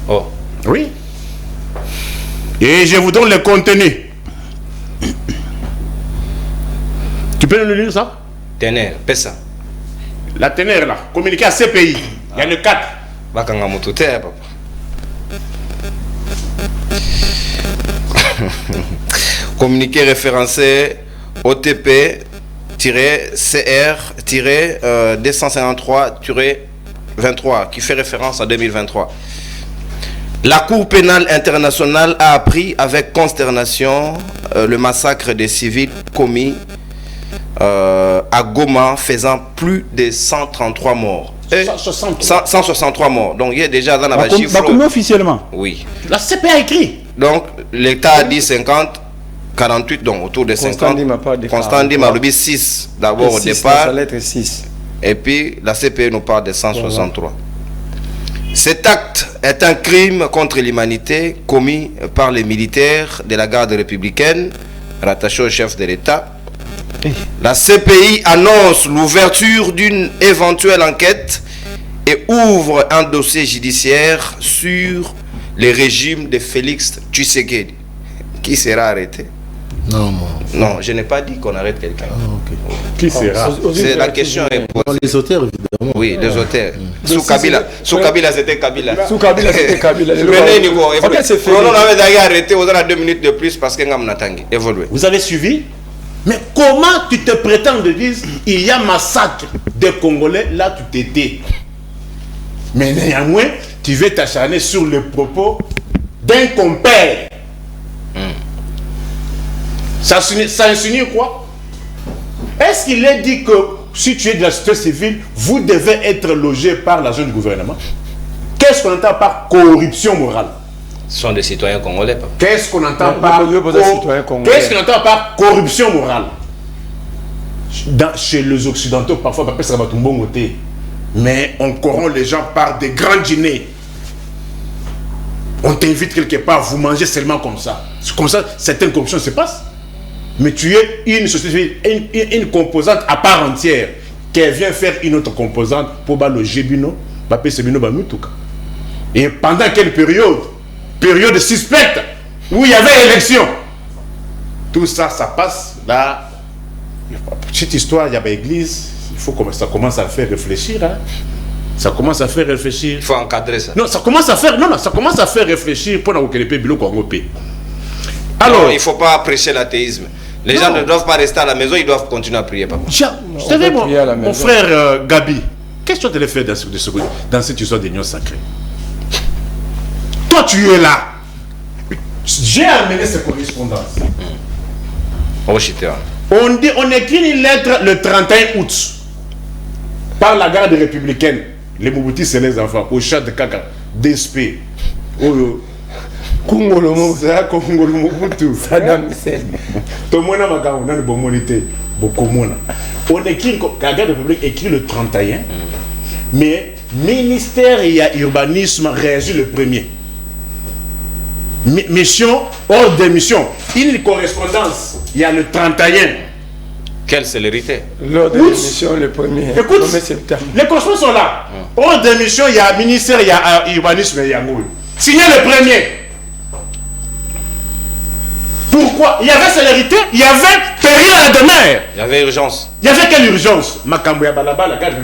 Oh. Oui. Et je vous donne le contenu. Tu peux nous lire ça? Ténère, pesa. La ténère là, communiqué à CPI. Il y a le 4. Bakanga mutute, papa. Communiqué référencé OTP-CR-253-23 qui fait référence à 2023. La Cour pénale internationale a appris avec consternation le massacre des civils commis à Goma, faisant plus de 133 morts. 163 morts. Donc il y a déjà dans la chiffre. Combien officiellement? Oui. La CPI a écrit. Donc l'État a dit 50, 48, donc autour de 50. Constant Dim a dit 6 d'abord au départ. La lettre 6. Et puis la CPI nous parle de 163. Voilà. Cet acte est un crime contre l'humanité commis par les militaires de la garde républicaine rattachés au chef de l'État. La CPI annonce l'ouverture d'une éventuelle enquête et ouvre un dossier judiciaire sur le régime de Félix Tshisekedi. Qui sera arrêté? Non, je n'ai pas dit qu'on arrête quelqu'un. Okay. Qui sera? C'est la question est posée. Les auteurs, évidemment. Oui, les auteurs. Sous Kabila, c'était Kabila. Sous Kabila, c'était Kabila. Venez, Nico. On avait d'ailleurs arrêté aux 2 minutes de plus parce que nous avons évolué. Vous avez suivi? Mais comment tu te prétends de dire il y a massacre des Congolais, là tu t'étais. Mais néanmoins, tu veux t'acharner sur le propos d'un compère. Ça insinue quoi? Est-ce qu'il est dit que si tu es de la société civile, vous devez être logé par l'agent du gouvernement? Qu'est-ce qu'on entend par corruption morale? Ce sont des citoyens congolais. Qu'est-ce qu'on entend par corruption morale? Chez les Occidentaux, parfois, ça va tout bon côté. Mais on corrompt les gens par des grands dîners. On t'invite quelque part, vous mangez seulement comme ça. Comme ça, certaines corruptions se passent. Mais tu es une société, une composante à part entière qui vient faire une autre composante pour le Jébino, et pendant quelle période? Période suspecte où il y avait élection. Tout ça, ça passe là. Cette histoire, il y a l'église, il faut que ça commence à faire réfléchir. Hein. Ça commence à faire réfléchir. Il faut encadrer ça. Non, ça commence à faire réfléchir pour que les pays européens. Alors, il ne faut pas prêcher l'athéisme. Les gens ne doivent pas rester à la maison, ils doivent continuer à prier, papa. Je savais, mon frère Gabi, qu'est-ce que tu allais faire dans cette histoire d'union sacrée? Toi, tu es là. J'ai amené ces correspondances. On écrit une lettre le 31 août par la garde républicaine. Les Mobutis, c'est les enfants. Au chat de Kaka, DSP. Kongolo Mobutu. Saddam Hussein. Tomona Makamona de Bomonité. Bokomona. On écrit, la garde républicaine écrit le 31. Mais ministère et urbanisme réagit le premier. Mission, hors de mission. Une correspondance, il y a le 31. Quelle célérité. L'ordre de mission, le premier. Écoute, les correspondances sont là. Hors de mission, il y a ministère, il y a urbanisme et il y a Moul. Signé le premier. Pourquoi? Il y avait célérité, il y avait période de mer. Il y avait urgence. Il y avait quelle urgence? Makambo ya balabala, regarde,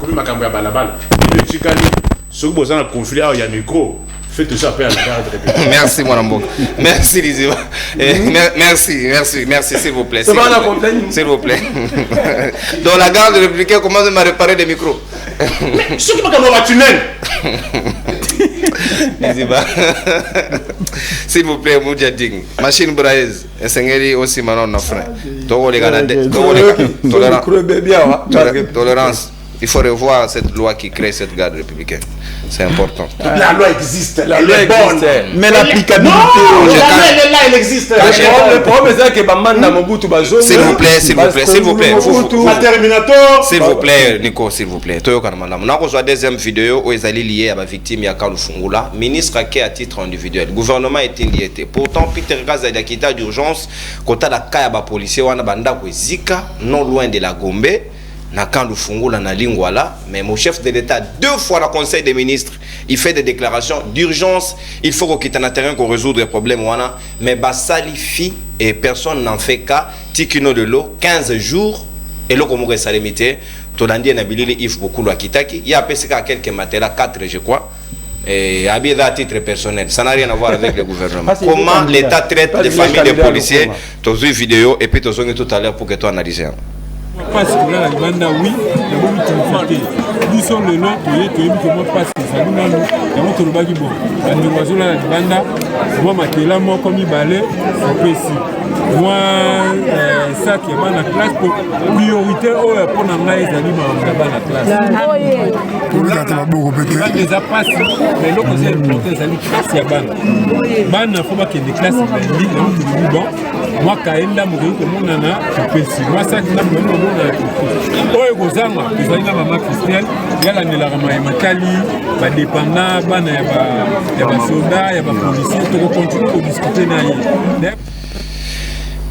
comme Makambo ya balabala. Il est chicani. Ce que vous avez un conflit, il y a un micro. Faites ça à la garde républicaine. Merci, mon amour. Merci, Liziba. Merci, s'il vous plaît. S'il vous plaît. Dans la garde républicaine, comment on m'a réparé des micros? Ce qui m'a comme un tunnel. S'il vous plaît, Moudjading. Machine Braise. Et Sengeli aussi, maintenant, on a frère. Tolérance. Il faut revoir cette loi qui crée cette garde républicaine. C'est important. La loi existe, la loi est bonne. Mais l'applicabilité. Non, la loi elle est là, elle existe. Le problème c'est que Bamanda Mobutu Bazo. S'il vous plaît. S'il vous plaît, Nico, s'il vous plaît. Toyo Kanamanda. On a reçu la deuxième vidéo où ils allaient liés à la victime Yakalu Fungula. Ministre qui à titre individuel. Gouvernement est lié. Pourtant, Peter Gaza a quitté d'urgence. Quand la Kaya policier, on a banda Zika, non loin de la Gombe. Na Kandu Fungula na Lingwala, mais mon chef de l'État 2 fois le Conseil des ministres, il fait des déclarations d'urgence. Il faut qu'il y ait un terrain pour résoudre les problèmes. Mais Basalifi et personne n'en fait qu'à Tikino de l'eau 15 jours et l'eau comme salimité. Tolandi na bilili if beaucoup la kitaki. Il y a PCK quelques matériaux 4 je crois. Et à titre personnel, ça n'a rien à voir avec le gouvernement. Comment l'État traite les familles des policiers? Tous une vidéo et puis tous tout à l'heure pour que tu analyses. Parce que là, la banda, oui, la bonne utilité. Nous sommes le nom, tu es comment passe ça. Nous, nous, nous, nous, nous, bon. La négociation là, la banda, moi, ma télé, moi, comme il balait, c'est précis. Moi, ça qui est dans la classe, pour priorité, pour n'engager les aliments dans la classe. Pour ça, tu vas beaucoup péter. Il déjà passé, mais l'autre, c'est le porteur des aliments classe, il y a banda. Banda, il faut pas qu'il y ait des classes, il y a bon. Moi, quand il y a un nana, c'est précis. Moi, ça qui est oyo kozanga ezali na mama Christiane yala nelarama ya matali badépendant bana ya basoda ya bapolisier tokokontinue kodiscute na ye.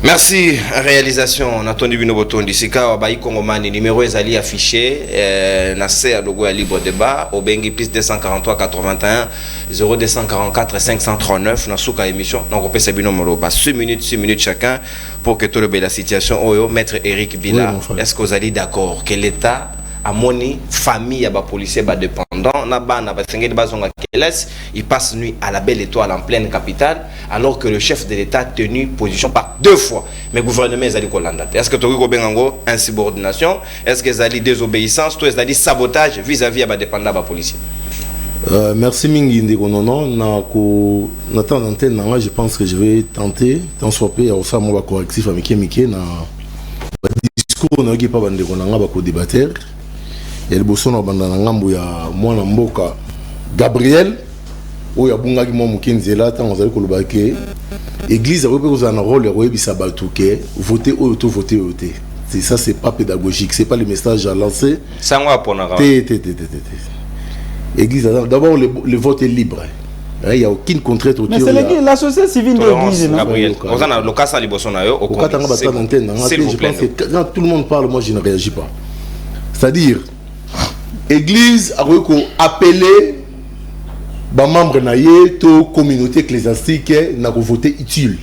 Merci, réalisation. On a entendu Bino Botondi. Sika Wabaï Kongomani, numéro ezali affiché. Nassé à logo à libre débat. Au Bengi plus 243 81 0244 539. Nasuka émission. Donc on peut se Bino Molo. 6 minutes chacun pour que tout le la situation. Oyo, maître Eric Bila. Oui, est-ce que vous allez d'accord que l'État a moni famille à bas policiers bas dépendants na bana ba sengeli bazonga keles il passe nuit à la Belle Étoile en pleine capitale alors que le chef de l'État a tenu position par 2 fois mais gouvernement ezali kolanda est-ce que toki ko bengango insubordination est-ce que ezali désobéissance tout ezali sabotage vis-à-vis à bas dépendants bas policiers? Merci Mingi Ndeko Nono na ko na temps d'antenne je pense que je vais tenter tant soit peu au faire mon correctif avec Mike na discours na qui pas bande ko na ba ko débattre. Et le boson a bandana ngambo ya mwana mboka Gabriel oya bunga ki mo mukinzela tant ozali ko lobake église a repose un rôle ya koyebisa batu ke voter ou to voter oté. C'est ça, c'est pas pédagogique, c'est pas le message à lancer. Ça on va prendre. Église d'abord le vote est libre. Il n'y a aucune contrainte autour de la société civile de l'église. Gabriel, on a le cas à l'Ibosonayo au Congrès. Je pense que quand tout le monde parle, moi je ne réagis pas. C'est-à-dire Église a appelé les membres de la communauté ecclésiastique à voter utile.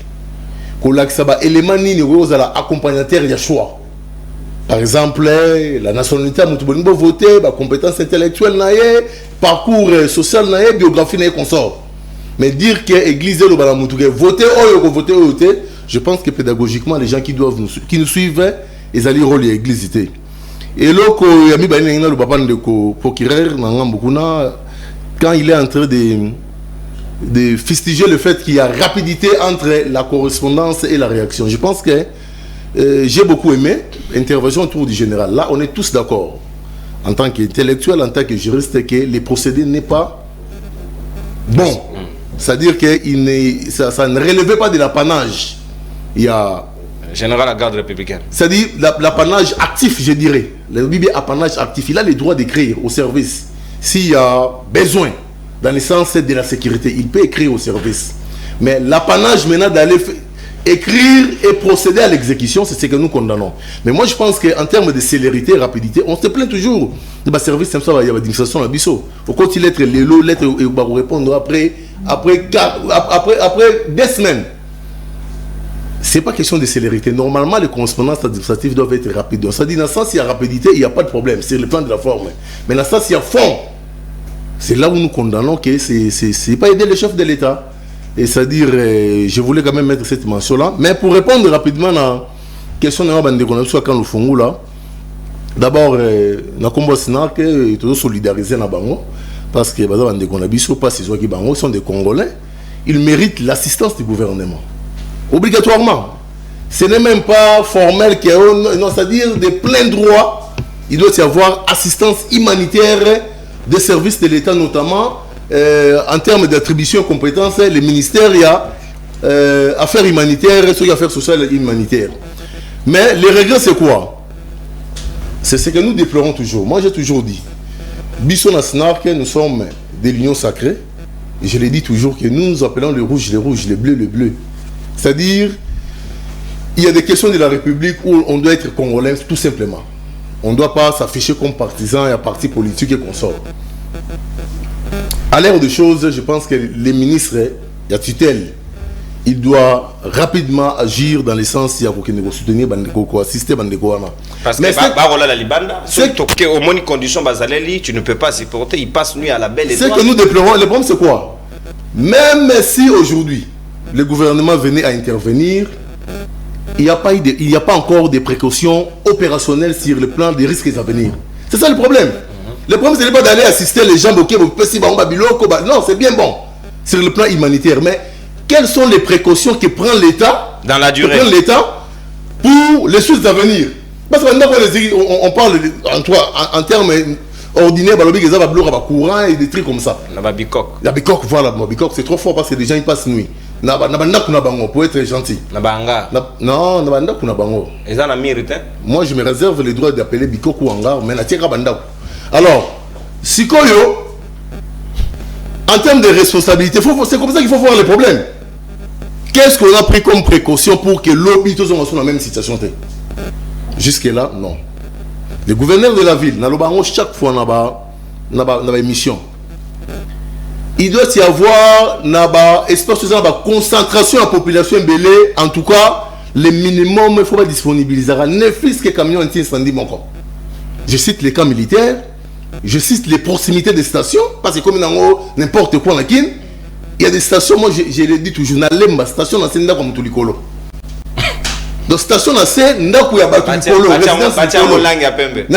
Il y a des éléments qui sont accompagnateurs de choix. Par exemple, la nationalité, il faut voter, la compétence intellectuelle, parcours social, biographie et consort. Mais dire que l'église est voter, je pense que pédagogiquement, les gens qui nous suivent, ils allaient rôle de l'église. Et là, quand il est en train de fustiger le fait qu'il y a rapidité entre la correspondance et la réaction, je pense que j'ai beaucoup aimé l'intervention autour du général. Là, on est tous d'accord, en tant qu'intellectuel, en tant que juriste, que les procédés n'est pas bon. C'est-à-dire que ça ne relevait pas de l'apanage. Il y a général la garde républicaine. C'est-à-dire l'apanage actif, je dirais. Le Bibi apanage actif. Il a le droit d'écrire au service. S'il y a besoin, dans le sens de la sécurité, il peut écrire au service. Mais l'apanage maintenant d'aller écrire et procéder à l'exécution, c'est ce que nous condamnons. Mais moi je pense qu'en termes de célérité, rapidité, on se plaint toujours de ma service comme ça, il y a une administration à Bissau. Faut continuer lettre l'élo, lettre et répondre après 2 semaines. c'est pas question de célérité. Normalement, les correspondances administratives doivent être rapides. Donc, ça dit, dans le sens, il y a rapidité, il n'y a pas de problème. C'est le plan de la forme. Mais dans le sens, il y a fond. C'est là où nous condamnons que c'est pas aider le chef de l'État. Et c'est-à-dire, je voulais quand même mettre cette mention-là. Mais pour répondre rapidement à la question de la soit quand nous faisons là, d'abord, nous avons solidariser na bango parce que ils sont des Congolais. Ils méritent l'assistance du gouvernement. Obligatoirement. Ce n'est même pas formel, c'est-à-dire de plein droit. Il doit y avoir assistance humanitaire des services de l'État, notamment en termes d'attribution de compétences. Les ministères, il y a affaires humanitaires, affaires sociales et humanitaires. Mais les regrets, c'est quoi? C'est ce que nous déplorons toujours. Moi, j'ai toujours dit, Bisson Asnar, que nous sommes des lions sacrés. Et je l'ai dit toujours que nous appelons le rouge, le bleu, le bleu. C'est-à-dire, il y a des questions de la République où on doit être congolais, tout simplement. On ne doit pas s'afficher comme partisan et à parti politique et consort. À l'ère des choses, je pense que les ministres, il y a tutelle, il doit rapidement agir dans le sens de soutenir Bandeko, assister Bandeko. Parce que la Libanda, au moins condition Bazaleli, tu ne peux pas supporter, il passe nuit à la belle étoile. Ce que nous déplorons, le problème c'est quoi? Même si aujourd'hui le gouvernement venait à intervenir, il n'y a pas encore de précautions opérationnelles sur le plan des risques à venir. C'est ça le problème. Le problème, ce n'est pas d'aller assister les gens, non, c'est bien bon sur le plan humanitaire, mais quelles sont les précautions que prend l'État dans la durée pour les choses à venir? Parce que maintenant, on parle en termes ordinaires, courant et des trucs comme ça. La bicoque. La bicoque, voilà, la bicoque, c'est trop fort parce que les gens ils passent nuit. Pour être gentil. Non, moi je me réserve le droit d'appeler bicoque ou hangar, mais alors, Sikoyo, en termes de responsabilité, c'est comme ça qu'il faut voir les problèmes. Qu'est-ce qu'on a pris comme précaution pour que l'OBI soit dans la même situation? Jusque-là, non. Le gouverneur de la ville, chaque fois, on a une émission. Il doit y avoir une concentration de la population belée. En tout cas, le minimum, il faut pas disponibiliser. Ne fût-ce que camion anti-incendie. Je cite les camps militaires. Je cite les proximités des stations, parce que comme n'importe quoi, il y a des stations, moi je l'ai dit toujours, la station dans Senda comme Tulikolo. Donc station dans Senda où il y a Tulikolo,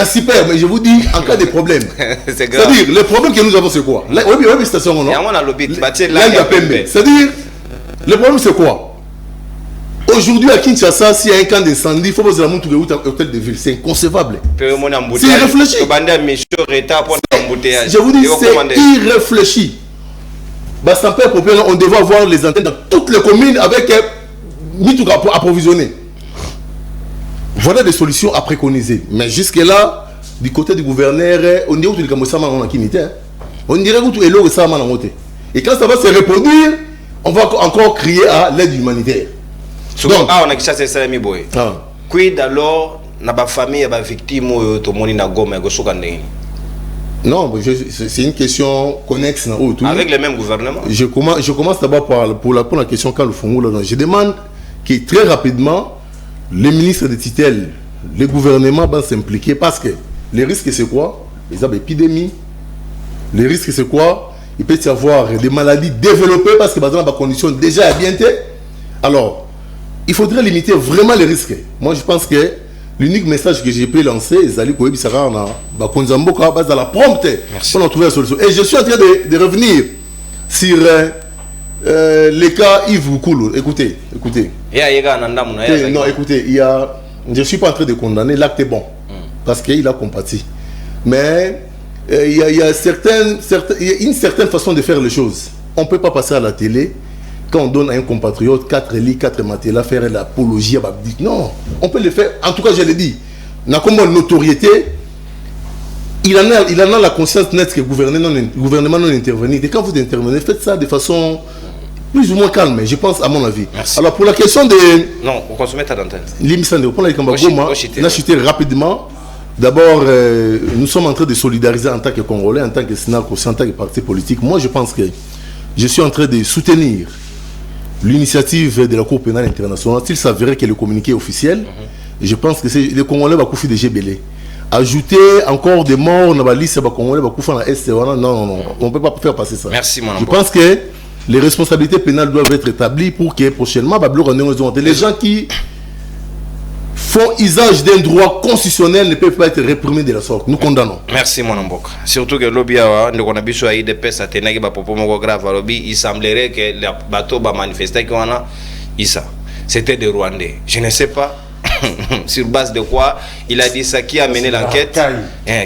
super, mais je vous dis, en cas de problème, c'est-à-dire, le problème que nous avons c'est quoi? Oui, station, non? C'est-à-dire, le problème c'est quoi? Aujourd'hui à Kinshasa, s'il y a un camp d'incendie, il faut poser la montre de l'hôtel de ville. C'est inconcevable. C'est irréfléchi. Je vous dis, c'est irréfléchi. On devrait avoir les antennes dans toutes les communes avec Mitouka pour approvisionner. Voilà des solutions à préconiser. Mais jusque-là, du côté du gouverneur, on dirait que tout le monde on dirait que tout est là. Et quand ça va se reproduire, on va encore crier à l'aide humanitaire. Donc, on a chassé ça, mi boy. Quid alors, na ba famille, ba victime, to moni na goma, go sokandé. Non, c'est une question connexe. Avec le même gouvernement. Je commence d'abord pour la question quand le fond. Je demande que très rapidement, les ministres de tutelle, le gouvernement va s'impliquer parce que les risques c'est quoi? Les épidémies. Les risques c'est quoi? Il peut y avoir des maladies développées parce que dans des conditions déjà ambientées. Alors, il faudrait limiter vraiment les risques. Moi, je pense que l'unique message que j'ai pu lancer, c'est la prompte pour trouver la solution. Et je suis en train de revenir sur les cas Yves Boukoulou. Écoutez. Non, écoutez, je ne suis pas en train de condamner, l'acte est bon. Parce qu'il a compati. Mais il y a une certaine façon de faire les choses. On ne peut pas passer à la télé. Quand on donne à un compatriote 4 lits, 4 matelas, faire l'apologie, non, on peut le faire. En tout cas, je l'ai dit, il a comme une notoriété, il en a la conscience nette que le gouvernement non intervenir. Et quand vous intervenez, faites ça de façon plus ou moins calme, je pense, à mon avis. Merci. Alors, pour la question de... Non, on consomme ta dentelle. L'émission de Répondre avec Kambagoma, on a chuté rapidement. D'abord, nous sommes en train de solidariser en tant que Congolais, en tant que SNAC, aussi en tant que parti politique. Moi, je pense que je suis en train de soutenir l'initiative de la Cour pénale internationale, s'il s'avérait que le communiqué est officiel, je pense que les Congolais vont couper des GBL. Ajouter encore des morts dans la liste des Congolais vont couper dans l'Est, non, on ne peut pas faire passer ça. Merci, mon Je pense que les responsabilités pénales doivent être établies pour que prochainement, les gens qui font usage d'un droit constitutionnel ne peuvent pas être réprimés de la sorte. Nous condamnons. Merci, mon ambok. Surtout que l'objet de biso a IDPS a tenu que popo moko grave lobby, il semblerait que les bateaux ba manifester qu'on a Issa. C'était des Rwandais. Je ne sais pas sur base de quoi il a dit ça, qui a mené l'enquête,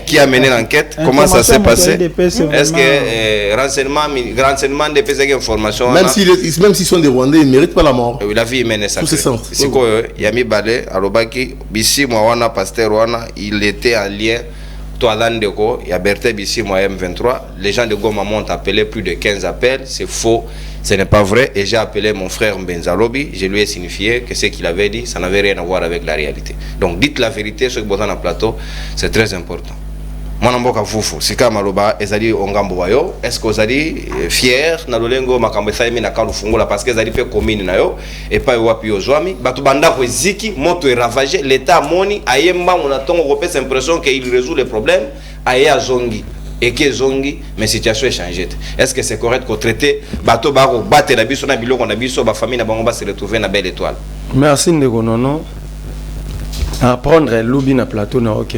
qui a mené l'enquête, comment ça s'est passé. Est-ce que renseignement des PSG information même s'ils sont des Rwandais, ils ne méritent pas la mort. La vie humaine est sacrée. C'est quoi Yami Balé alobaki bisi mwana pasteur wana, il était en lien Toalandeko, il y a Berthe Bissi moi M23. Les gens de Goma m'ont appelé plus de 15 appels, c'est faux. Ce n'est pas vrai, et j'ai appelé mon frère Mbenzalobi, je lui ai signifié que ce qu'il avait dit, ça n'avait rien à voir avec la réalité. Donc dites la vérité, ceux qui sont dans le plateau, c'est très important. Mon mboka fufu, sika maloba, ezali ongambo bayo, est-ce que vous allez fier na lolengo makambo saimi na kalu fungola parce que ezali pe commune na yo et pas wapi yo zwami, batu banda ko ziki, moto est ravagé, l'état moni ayemba on attend on repère l'impression qu'il résout les problèmes, aya zongi. Et que zongi, mais situation est changée. Est-ce que c'est correct qu'on traite bateau baro battre la biso na biloko na biso ba famille na bango ba se retrouver na belle étoile. Merci ndeko nono. Apprendre lobby na plateau na OK.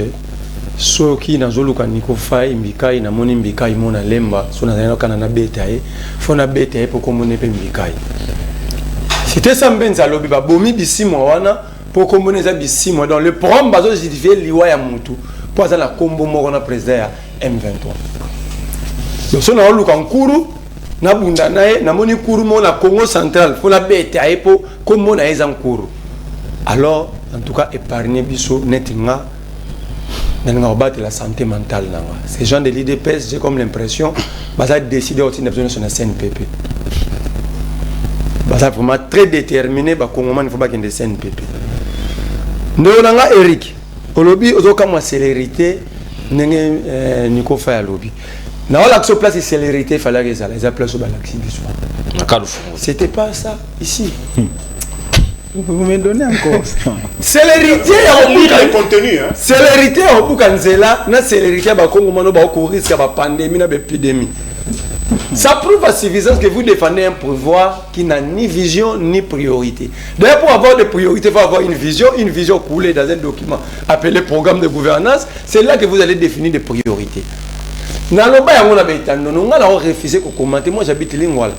So ki na zoluka niko fai mbikai na moni mbikai mona lemba so na kana na beta fo na beta pour komone pe mbikai. C'était ça mbenza lobby ba bomi bisimo wana pour komone za bisimo dans le programme bazo justifier liwa ya mutu. Pour ça la combo moko na président M23. Donc si on a un cours, na bunda nae na moni cours mon na Congo central, faut la bête à épo comme on a un cours. Alors en tout cas épargner biso netinga na battre la santé mentale nanga. Ces gens de l'IDPS, j'ai comme l'impression baza décider aussi de besoin sur la CNPP. Baza vraiment très déterminé ba Congo il faut pas qu'il y ait CNPP. Nous nanga Eric Olobi ozoka moi célérité nenge niko fa ya lobi. Na wala que place célérité fallait que ça les place au balaxi du soir. C'était pas ça ici. Vous me donnez encore célérité au bout contenu hein. Célérité au bout kanzela na célérité ba Congo mano ba ko risque ba pandémie na ba épidémie. Ça prouve à suffisance que vous défendez un pouvoir qui n'a ni vision ni priorité. D'ailleurs, pour avoir des priorités, il faut avoir une vision coulée dans un document appelé programme de gouvernance. C'est là que vous allez définir des priorités. Dans le bas, on a refusé de commenter. Moi, j'habite Lingwala.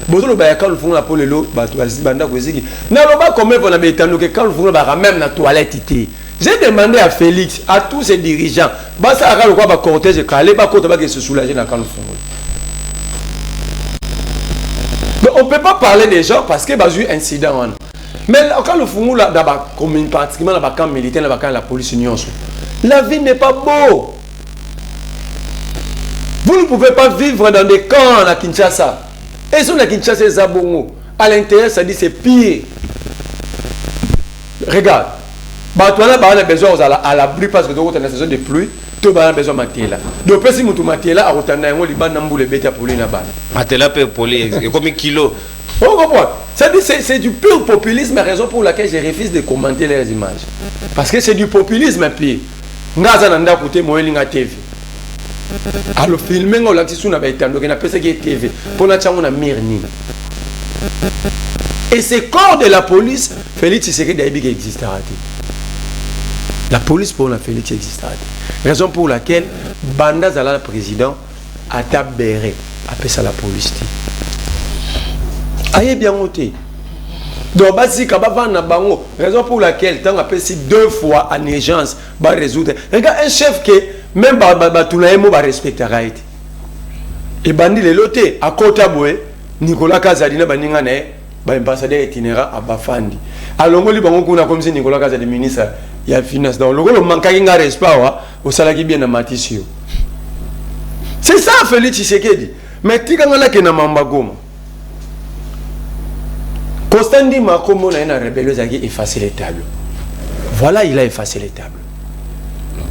Bozo le bas, quand le fond la pole l'eau, bah tu vas se banda koziki. Dans le bas, combien on a bétano que quand le fond la même la toilette été. J'ai demandé à Félix, à tous ses dirigeants, bah ça a le quoi bah cortège calé, bah côté bah que se soulager dans quand le fond. On ne peut pas parler des gens parce qu'il y a eu un incident. Mais quand le fou là, pratiquement dans le camp militaire, dans le camp de la police, la vie n'est pas beau. Vous ne pouvez pas vivre dans des camps à Kinshasa. Et sur la Kinshasa, c'est Zabongo. À l'intérieur, ça dit c'est pire. Regarde. On a besoin à l'abri parce que nous avons une saison de pluie. Tout le monde a besoin de matela. Donc, si vous avez matela, vous avez besoin de bêta pour les nabal. Matela peut poler, comme un kilo. On comprend. C'est du pur populisme, raison pour laquelle je refuse de commenter les images. Parce que c'est du populisme pire. Ngaza nanda koute moelinga TV. Alors filmer on l'a sur na betando que na pesa qui TV. Pour na chango na mirni. Et ce corps de la police, Félix Tshisekedi Daïbi qui existera. La police pour la Félix existera. Raison pour laquelle Banda Zala président a tabéré après ça la police. Aïe bien ôté. Donc basi kabava na bango. Raison pour laquelle tant appelé si 2 fois en urgence va résoudre. Regarde un chef qui même Batulaemo va respecter Raïti. Et bandi le loté à Kotaboué Nicolas Kazadina baninga ne ba ambassadeur itinérant à Bafandi. Alors ngoli bango kuna comme si Nicolas Kazadi ministre il y a finance dans le rôle manquant un respect au salagi bien à Matisio. C'est ça Félix Tshisekedi. Mais tikangala ke na mamba goma. Constandi Makomo na une rébellion qui effacer les tableaux. Voilà, il a effacé les tableaux.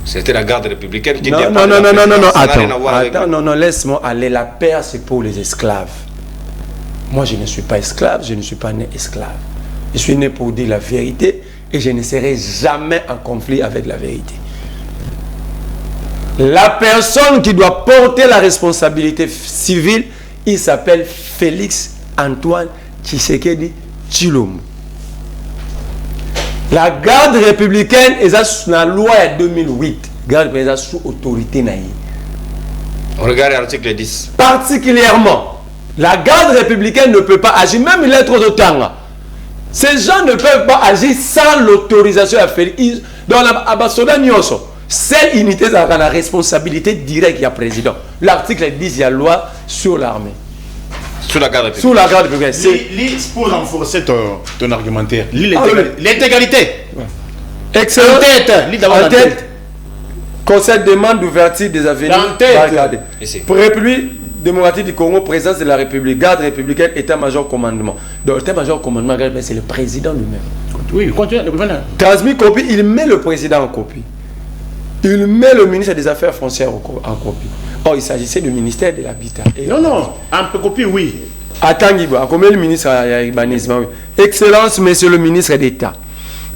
C'était la garde républicaine qui non, attends, non, laisse-moi aller. La paix, c'est pour les esclaves. Moi, je ne suis pas esclave, je ne suis pas né esclave. Je suis né pour dire la vérité et je ne serai jamais en conflit avec la vérité. La personne qui doit porter la responsabilité civile, il s'appelle Félix Antoine Tshisekedi Tshilombo. La garde républicaine est sous la loi de 2008. Garde républicaine sous autorité naïve. On regarde l'article 10. Particulièrement, la garde républicaine ne peut pas agir, même les lettres de temps. Ces gens ne peuvent pas agir sans l'autorisation à faire. Dans la Nyoso, seule unité a la responsabilité directe du président. L'article 10, il y a loi sur l'armée. Sous la garde républicaine. Sous la garde républicaine. C'est pour renforcer ton argumentaire. L'intégralité. Excellent. En tête. Conseil demande d'ouverture des avenues. République démocratique du Congo, présence de la République, garde républicaine, état-major commandement. Donc, état-major commandement, c'est le président lui-même. Oui, continue. Transmis copie, il met le président en copie. Il met le ministre des Affaires foncières en copie. Or, il s'agissait du ministère de l'Habitat. Non, en copie, oui. Attends, combien le ministre a urbanisme, oui. Excellence, monsieur le ministre d'État,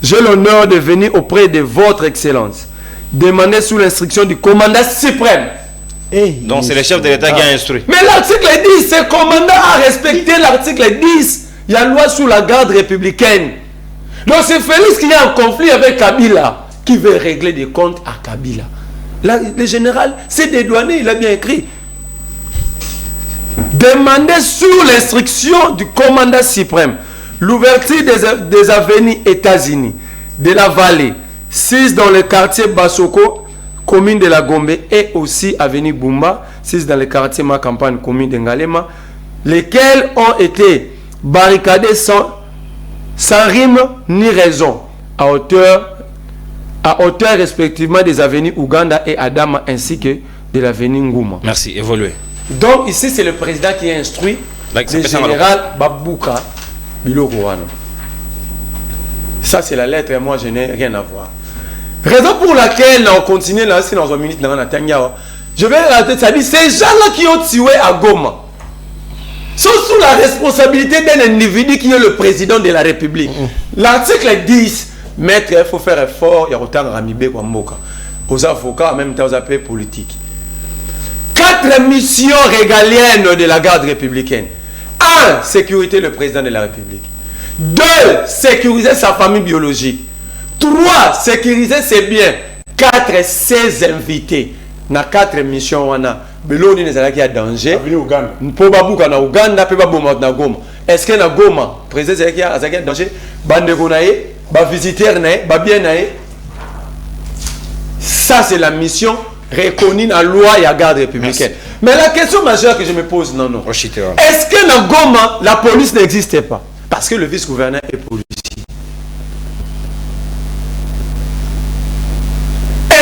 j'ai l'honneur de venir auprès de votre Excellence, demander sous l'instruction du commandant suprême. Donc, c'est le chef de l'État qui a instruit. Mais l'article 10, c'est le commandant a respecté l'article 10. Il y a loi sous la garde républicaine. Donc, c'est Félix qui est en conflit avec Kabila, qui veut régler des comptes à Kabila. Là, le général s'est dédouané, il a bien écrit. Demander sous l'instruction du commandant suprême l'ouverture des avenues États-Unis, de la vallée, 6 dans le quartier Basoko, commune de la Gombe, et aussi avenue Bumba, 6 dans le quartier Makampagne, commune de Ngalema, lesquels ont été barricadés sans rime ni raison, à hauteur respectivement des avenues Ouganda et Adama, ainsi que de l'avenue Ngouma. Merci, évoluez. Donc ici, c'est le président qui a instruit le général Babouka Biloko. Ça, c'est la lettre, et moi, je n'ai rien à voir. Raison pour laquelle on continue là, c'est dans une minute, je vais rater, ça dit, ces gens-là qui ont tué à Goma sont sous la responsabilité d'un individu qui est le président de la République. L'article 10, maître, il faut faire effort, il y a autant de Ramibé Kwamboka, aux avocats, en même temps aux appels politiques. 4 missions régaliennes de la garde républicaine. 1. Sécuriter le président de la République. 2. Sécuriser sa famille biologique. 3. Sécuriser ses biens. 4. Ses invités. Na 4 missions, on a Beloni n'est pas danger. Pour Babouka na Ouganda, pour Babouka na Goma. Est-ce que na Goma, président est a danger? Bande Gonae, ba visiteur nae, ba bien nae. Ça c'est la mission reconnue dans la loi et la garde républicaine. Merci. Mais la question majeure que je me pose, non. Est-ce que dans Goma, la police n'existait pas? Parce que le vice-gouverneur est policier.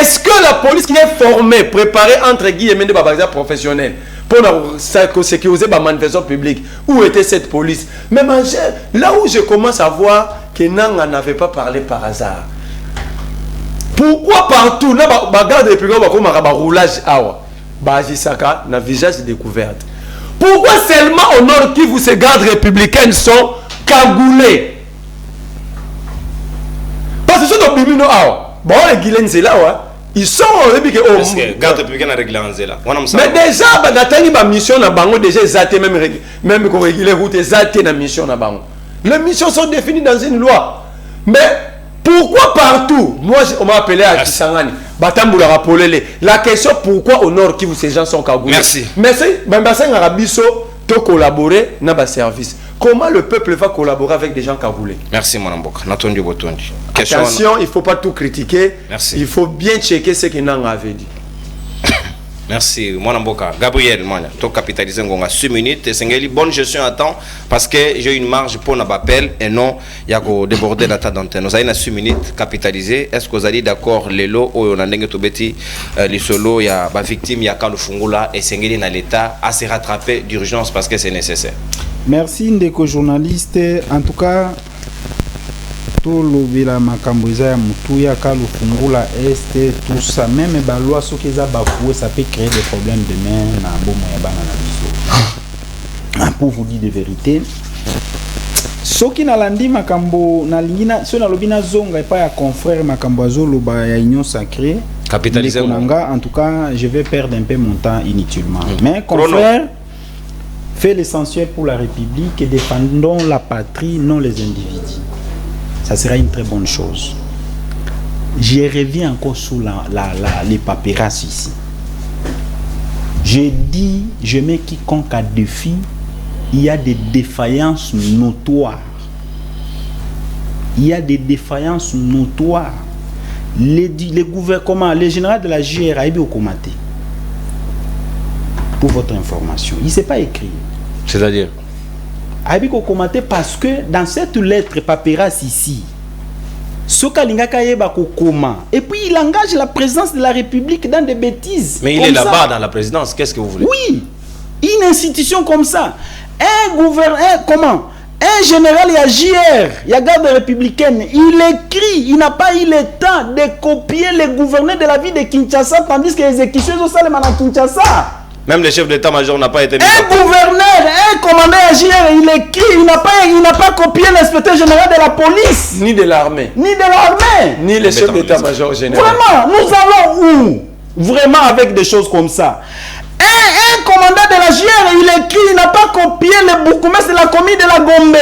Est-ce que la police qui est formée, préparée entre guillemets de babaza professionnels pour sécuriser les manifestations publiques, où était cette police? Mais là où je commence à voir que Nanga n'avait pas parlé par hasard. Pourquoi partout, la garde républicaine va comme un roulage awa, bajisaka na visage découverte. Pourquoi seulement au Nord Kivu ces gardes républicaines sont cagoulées? Parce que ce sont des bimino awa. Bon, les Guilains c'est là, ils sont parce que garde républicaine a réglé en zéla. Mais déjà, il y a une mission na bango déjà zaté même qu'on régule route zaté na mission na bango. Les missions sont définies dans une loi. Mais pourquoi partout? Moi, on m'a appelé à Kisangani. La question, pourquoi au Nord Kivu ces gens sont cagoulés? Merci. Mais c'est de collaborer dans le service. Comment le peuple va collaborer avec des gens cagoulés? Merci, mon amboka. Attention, il ne faut pas tout critiquer. Merci. Il faut bien checker ce que Nanga avait dit. Merci, mon amboka. Gabriel, tu capitaliser 6 minutes. Et bonne gestion à temps parce que j'ai une marge pour l'appel et non, il y a déborder la table d'antenne. Nous avons 6 minutes capitalisées. Est-ce que vous allez d'accord les lots où on a des tobeti les solos, il y a des victimes, il y a quand le fungula et Sengeli dans l'état à se rattraper d'urgence parce que c'est nécessaire. Merci Ndeko journaliste. En tout cas, tout le la makamboza ya mutuya kalu fungula este tout ça même balwa soki za bafoué ça peut créer des problèmes demain na bomo ya bana na biso. pour vous dire de vérité. Soki nalandi makambo nalingina so nalobina zonga pas ya confrère makambo azoloba ya union sacrée capitaliser en tout cas je vais perdre un peu mon temps inutilement. Mais confrère fait l'essentiel pour la République et défendons la patrie, non les individus. Ça sera une très bonne chose. Je reviens encore sur les paperasses ici. Je dis, je mets quiconque à défi, il y a des défaillances notoires. Il y a des défaillances notoires. Les gouvernements, les généraux de la JR a commenté. Pour votre information, il ne s'est pas écrit. C'est-à-dire a commenté parce que dans cette lettre paperasse ici, et puis il engage la présidence de la République dans des bêtises. Mais il est là-bas dans la présidence, qu'est-ce que vous voulez? Oui, une institution comme ça, un général, il y a JR, il y a garde républicaine, il écrit, il n'a pas eu le temps de copier les gouverneurs de la ville de Kinshasa, tandis que les exécutions sont salées à Kinshasa. Même le chef d'état-major n'a pas été... Un gouverneur, un commandant à JR, il écrit, il n'a pas copié l'inspecteur général de la police. Ni de l'armée. Ni de l'armée. Ni le chef d'état-major général. Vraiment, nous allons où? Vraiment avec des choses comme ça. Un commandant de la JR, il écrit, il n'a pas copié le bourgmestre de la commune de la Gombe.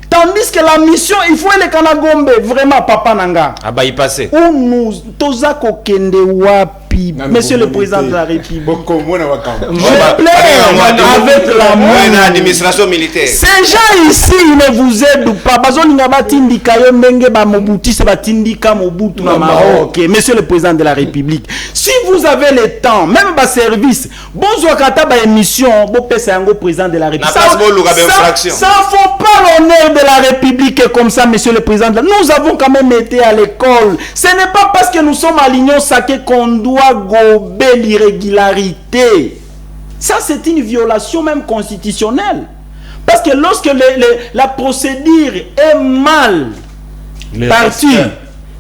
Tandis que la mission, il faut le Kanagombe. Vraiment, papa Nanga. Ah bah, il passait. Où nous, Tozako Kende Wapi, monsieur le président de la République. Je plaît avec l'amour. L'administration militaire. Ces gens ici, ils ne vous aident pas. Monsieur le président de la République, si vous avez le temps, même bas service, bon Zouakata ba émission, bon Pessango président de la République. Ça ne faut pas l'honneur de la République comme ça, monsieur le président. Nous avons quand même été à l'école. Ce n'est pas parce que nous sommes à l'Union sacrée qu'on doit gober l'irrégularité. Ça, c'est une violation même constitutionnelle. Parce que lorsque la procédure est mal partie,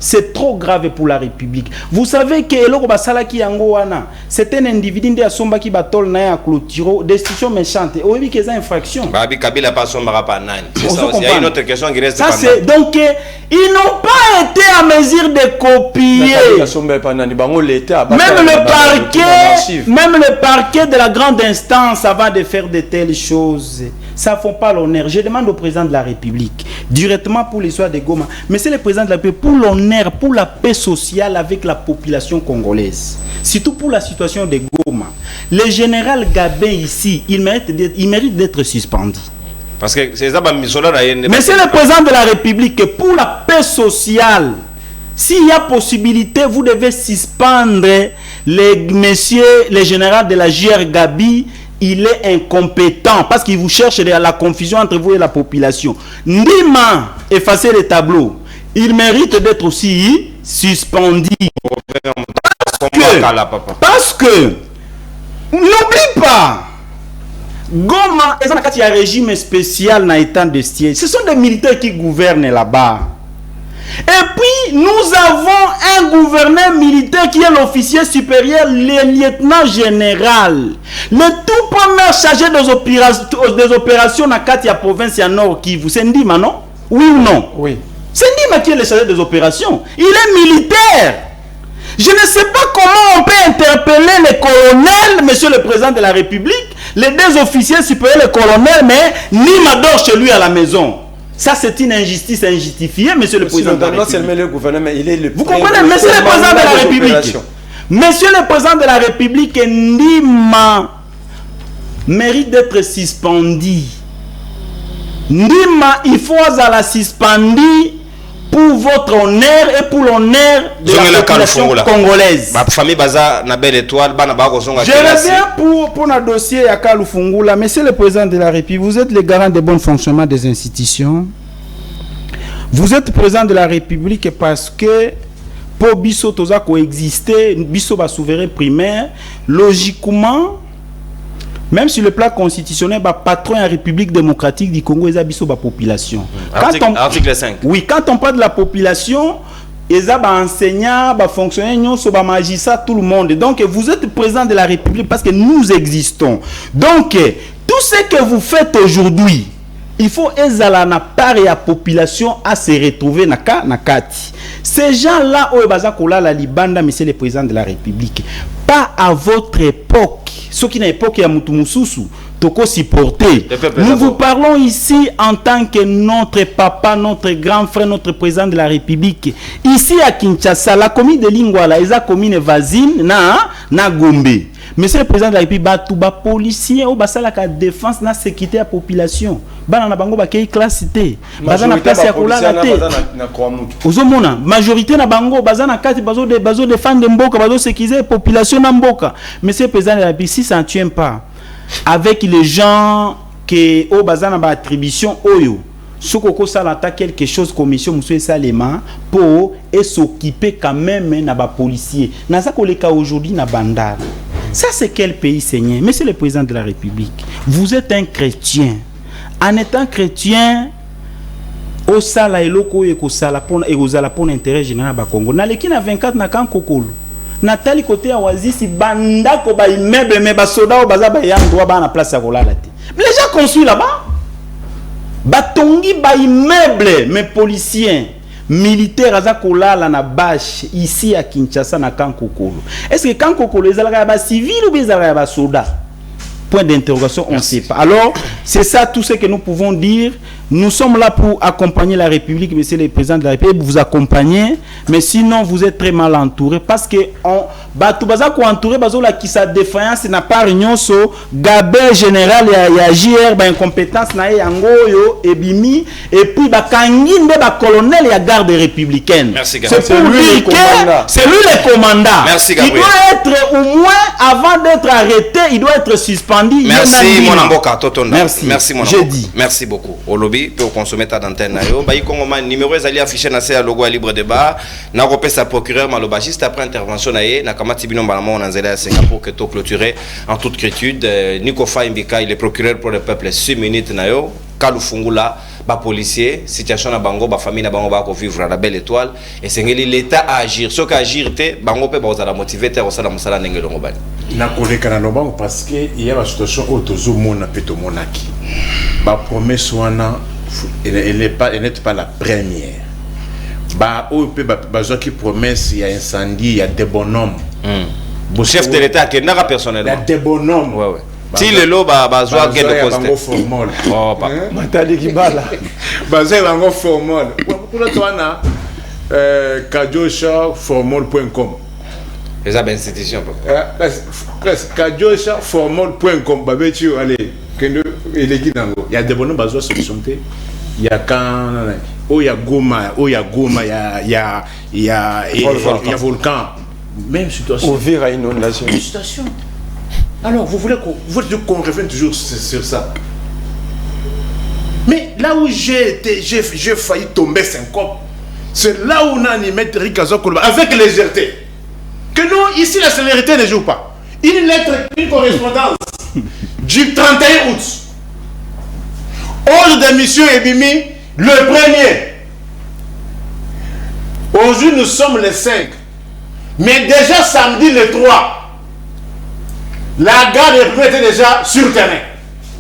c'est trop grave pour la République. Vous savez que c'est un individu qui a somba qui batol na clôture destitution méchante. Oui, que c'est infraction. Kabila pas somba pas nani. C'est ça aussi. Il y a une autre question qui reste. Ça c'est donc ils n'ont pas été à mesure de copier. Même le parquet de la grande instance avant de faire de telles choses. Ça ne font pas l'honneur. Je demande au président de la République, directement pour l'histoire de Goma, mais c'est le président de la République, pour l'honneur, pour la paix sociale avec la population congolaise, surtout pour la situation de Goma. Le général Gabin ici, il mérite d'être suspendu. Parce que c'est ça, mais c'est le président de la République, pour la paix sociale, s'il y a possibilité, vous devez suspendre les généraux de la JR Gabi. Il est incompétent parce qu'il vous cherche la confusion entre vous et la population. Ndima effacer les tableaux. Il mérite d'être aussi suspendu. Parce que n'oublie pas, Goma est un régime spécial dans l'état de siège. Ce sont des militaires qui gouvernent là-bas. Et puis, nous avons un gouverneur militaire qui est l'officier supérieur, le lieutenant général. Le tout premier chargé des opérations dans la province à Nord Kivu. C'est Ndima, non? Oui ou non? Oui. C'est Ndima qui est le chargé des opérations. Il est militaire. Je ne sais pas comment on peut interpeller les colonels, monsieur le président de la République, les deux officiers supérieurs, les colonels, mais Ndima dort chez lui à la maison. Ça, c'est une injustice injustifiée, monsieur le président de la République. Non seulement le gouvernement, il est le... Vous comprenez, monsieur le président de la République. Monsieur le président de la République, Ndima mérite d'être suspendu. Ndima, il faut la suspendre pour votre honneur et pour l'honneur de la population congolaise. Je reviens pour notre dossier à Kalufungula. Monsieur le président de la République, vous êtes le garant de bon fonctionnement des institutions. Vous êtes président de la République parce que pour Bisso Toza coexister, Bisso va souverain primaire, logiquement, même sur le plan constitutionnel, patron de la République démocratique du Congo, il y a la population. Article 5. Oui, quand on parle de la population, eza ba enseignants, ba fonctionnaires, nyonso ba magistrat, tout le monde. Donc vous êtes président de la République parce que nous existons. Donc tout ce que vous faites aujourd'hui, il faut ezala na part ya population à se retrouver na kati. Ces gens-là au baza kola la libanda, monsieur le président de la République, pas à votre époque. Ce qui n'est époque ya mutu mususu toko supporter. Nous vous parlons ici en tant que notre papa, notre grand frère, notre président de la République. Ici à Kinshasa, la commune de Lingwala, eza commune voisine na Gombe. Monsieur le président de la République, ba policier au basala ka défense na sécurité à population. Bana na bango ba kei classe té. Bazana place ya kolala té. Ozomona majorité na bango bazana kati bazo défendre mboka, bazo sécuriser population na mboka. Monsieur le président de la République, si ça ne tient pas avec les gens que au bazana ba attribution oyo soko salata quelque chose commission monsieur Salema pour s'occuper quand même na ba policier. Na ça koleka aujourd'hui na bandar. Ça c'est quel pays, Seigneur? Monsieur le président de la République, vous êtes un chrétien. En étant chrétien, au sala eloko eko sala pona ezala pona intérêt général ba Congo. Na leki na 24 na Kankokolo. Natali côté à Oasis banda ko ba immeuble mais ba soda o baza ba yandwa ba na place ya kolala te. Les gens construisent là-bas. Batongi ba immeuble mais policiers militaire aza kolala na bâche ici à Kinshasa na Kankokolo. Est-ce que Kankokolo ezalaka ba civil ou ezalaka ba soda? Point d'interrogation, on ne sait pas. Alors, c'est ça tout ce que nous pouvons dire. Nous sommes là pour accompagner la République, monsieur le président de la République, vous accompagner, mais sinon vous êtes très mal entouré parce que Batoubaza ko entouré bazola qui sa défaillance n'a pas réunion so gabé général ya JR ba incompétence na yangoyo ebimi et puis ba kanginde ba colonel ya garde républicaine. Merci, c'est pour lui que c'est lui le commandant. Merci, il doit être au moins avant d'être arrêté, il doit être suspendu. Merci mon amboka Totonda. Merci mon amboka. Merci beaucoup. Au lobby pour consommer ta d'antenne na yo. Ba Kongoma numéro ezali affiché na se logo à libre débat. Na repesa procureur Maloba juste après intervention na ye na kamati bino balamo on anzela à Singapour que to clôturer en toute quiétude. Nico Faimbika il est procureur pour le peuple 6 minutes na yo. Kalu Fungula ba policier situation na bango ba famille na bango ba ko vivre à la belle étoile et sengeli l'état à agir ce qu'agir te bango pe ba osala motiver te osala musala ndenge longo bani na koleka na lobango parce que il y a la situation autozo mona peto monaki ba promesse wana elle n'est pas la première ba o pe ba zo qui promesse il y a incendie il y a des bonhommes chef de l'état qui n'a personnellement il y a des bonhommes ouais si le lo ba zo gain de poste oh pas matali kibala bazé bango formol pour le toana kajosha formol.com les institutions kajosha formol.com babetio allez kendo eleki nango il y a des bonhommes bazo solution te il y a quand il y a Goma il y a volcan même situation ouvrir à inondation situation. Alors, vous voulez qu'on revienne toujours sur ça. Mais là où j'ai failli tomber syncope, c'est là où on a animé Rikazo Koloba avec légèreté. Que nous, ici, la célérité ne joue pas. Une lettre, une correspondance du 31 août. Ordre de mission Ebimi, le 1er. Aujourd'hui, nous sommes le 5. Mais déjà samedi, le 3. La garde républicaine était déjà sur terrain.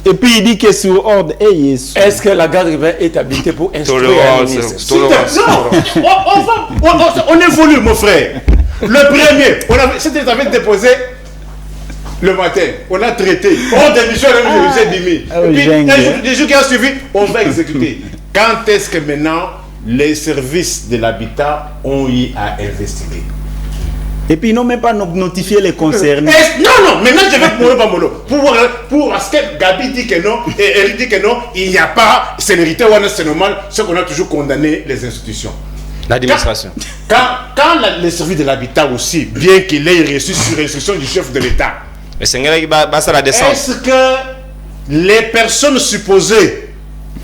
Et puis il dit que sur ordre, est-ce que la garde républicaine est habilitée pour instruire un ministre? Non, on évolue, mon frère. Le 1er, c'était déposé le matin. On a traité. On démission le demi. Et puis, les jours qui ont suivi, on va exécuter. Quand est-ce que maintenant les services de l'habitat ont eu à investiguer? Et puis ils n'ont même pas notifié les concernés. Non, maintenant je vais pour parce que Gabi dit que non, et elle dit que non, il n'y a pas célérité, c'est normal, c'est qu'on a toujours condamné les institutions. L'administration. Quand les services de l'habitat aussi, bien qu'il ait reçu sur instruction du chef de l'État, est-ce que les personnes supposées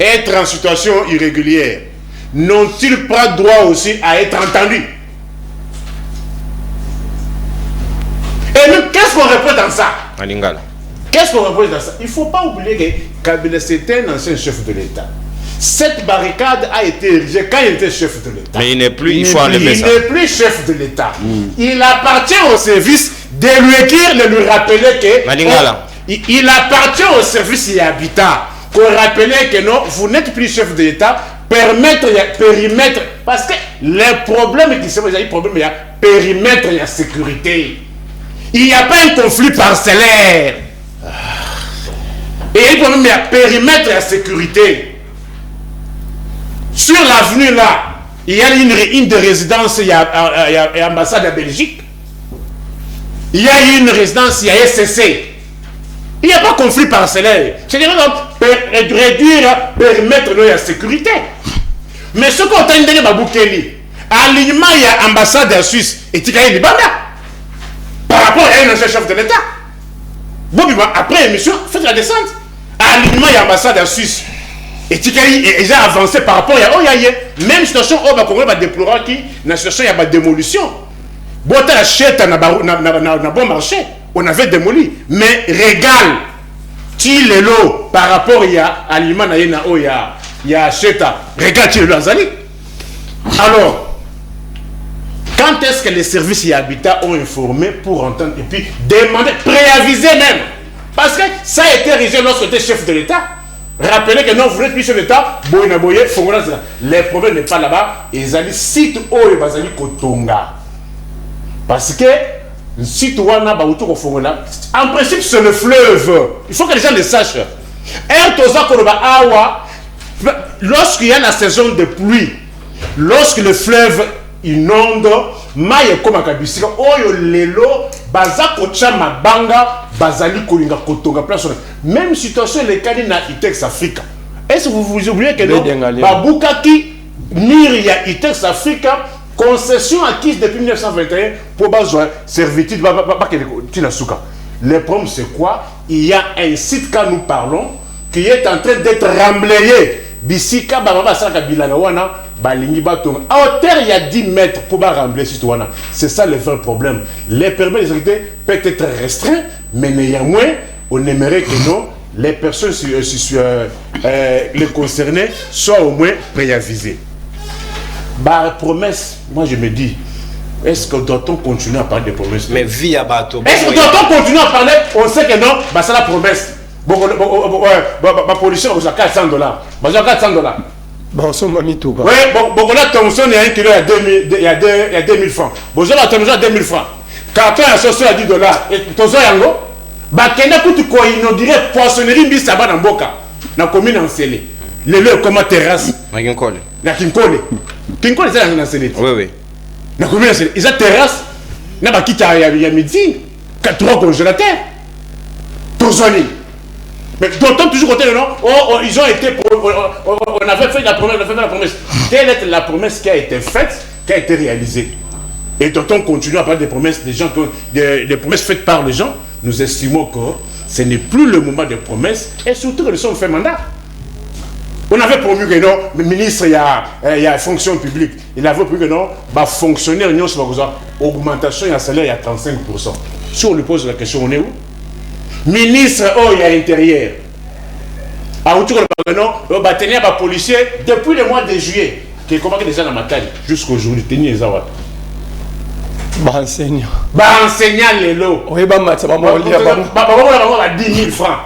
être en situation irrégulière n'ont-ils pas droit aussi à être entendues? Et nous, qu'est-ce qu'on répond dans ça? Qu'est-ce qu'on répond dans ça? Il ne faut pas oublier que Kabila, c'était un ancien chef de l'État. Cette barricade a été érigée quand il était chef de l'État. Mais il n'est plus, il faut enlever ça. Il n'est plus chef de l'État. Il appartient au service de lui écrire, de lui rappeler que... Il appartient au service et habitat pour rappeler que non, vous n'êtes plus chef de l'État, périmètre, parce que les problèmes qui sont, il y a problème, il y a périmètre, il y a sécurité. Il n'y a pas un conflit parcellaire. Et il y a un problème, il y a périmètre, il y a sécurité. Sur l'avenue là, il y a une de résidence, il y a l'ambassade de Belgique. Il y a une résidence, il y a SCC. Il n'y a pas de conflit parcellaire. C'est-à-dire réduire périmètre de la sécurité. Mais ce qu'on a dit, alignement, il y a l'ambassade de Suisse et Tikaï Libanda. Par rapport à un ancien chef de l'État. Bon, après l'émission, faites la descente. Alignement, il y a l'ambassade de Suisse. Et Tikaï est déjà avancé par rapport à même situation où on va déplorer qui, dans la situation, il y a une démolition. Bon, tu as un bon marché. On avait démoli. Mais régal, tu le lot par rapport à l'aliment, il y a Cheta. Régal, tu le lot Azali. Alors, quand est-ce que les services et habitats ont informé pour entendre et puis demander, préaviser même? Parce que ça a été réalisé lorsque tu étais chef de l'État. Rappelez que non, vous n'êtes plus chef de l'État. Les problèmes n'est pas là-bas. Ils allaient site où ils allaient Kotonga. Parce que en principe, c'est le fleuve. Il faut que les gens le sachent. Lorsqu'il y a la saison de pluie, lorsque le fleuve inonde, maye comme akabisika oyo lelo bazako chama banga bazali kolinga kotonga place. Même situation les canina Itex Africa. Est-ce que vous oubliez que non babukaki Niria Itex Africa concession acquise depuis 1921 pour besoin servitude. Le problème c'est quoi? Il y a un site quand nous parlons qui est en train d'être remblayé. Bisika Baba Saka Bilanawana, Balingi Baton. À hauteur, il y a 10 mètres pour remblayer ce citoyen. C'est ça le vrai problème. Les permis de sécurité peuvent être restreints, mais néanmoins, on aimerait que non, les personnes les concernées soient au moins préavisées. Bah, promesse, moi je me dis, est-ce que doit-on continuer à parler de promesses? Mais via bateau. Est-ce que doit-on continuer à parler? On sait que non, bah c'est la promesse. Ma policier va $400. Bah, j'ai $400. Bon, son mami tout. Oui, bon, là, Thomson, il y a un kilo, il y a 2000 francs. Bon, j'ai la Thomson à 2000 francs. Carton associé à $10. Et Thomson Yango, bah, Kenya, quoi, il dirait poissonnerie, bis, ça va dans Boka. Dans la commune en Sélé. Les lieux comme terrasse. La Kinkole. La Kinkole. Kinkole, c'est dans Sélé. Oui, oui. La commune en Sélé. Ils ont terrasse. Il y a midi. 3 congélateurs. Thomsoni. Mais d'autant toujours côté non, ils ont été, on avait fait la promesse, Quelle est la promesse qui a été faite, qui a été réalisée? Et d'autant continue à parler des promesses des gens, des promesses faites par les gens. Nous estimons que ce n'est plus le moment des promesses et surtout que nous sommes fait mandat. On avait promis que non, le ministre, il y a fonction publique, il avait promis que non, bah fonctionnaire, augmentation, il y a salaire, il y a 35%. Si on lui pose la question, on est où? Ministre, il y a intérieur. À autour de non, tenir les policiers depuis le mois de juillet, qui est convaincu déjà dans ma taille, jusqu'aujourd'hui, tenir les awas. Bah, enseignant. Bah, enseignant les lots. Oui, bah, ça va m'en lire. Bah, 10 000 francs.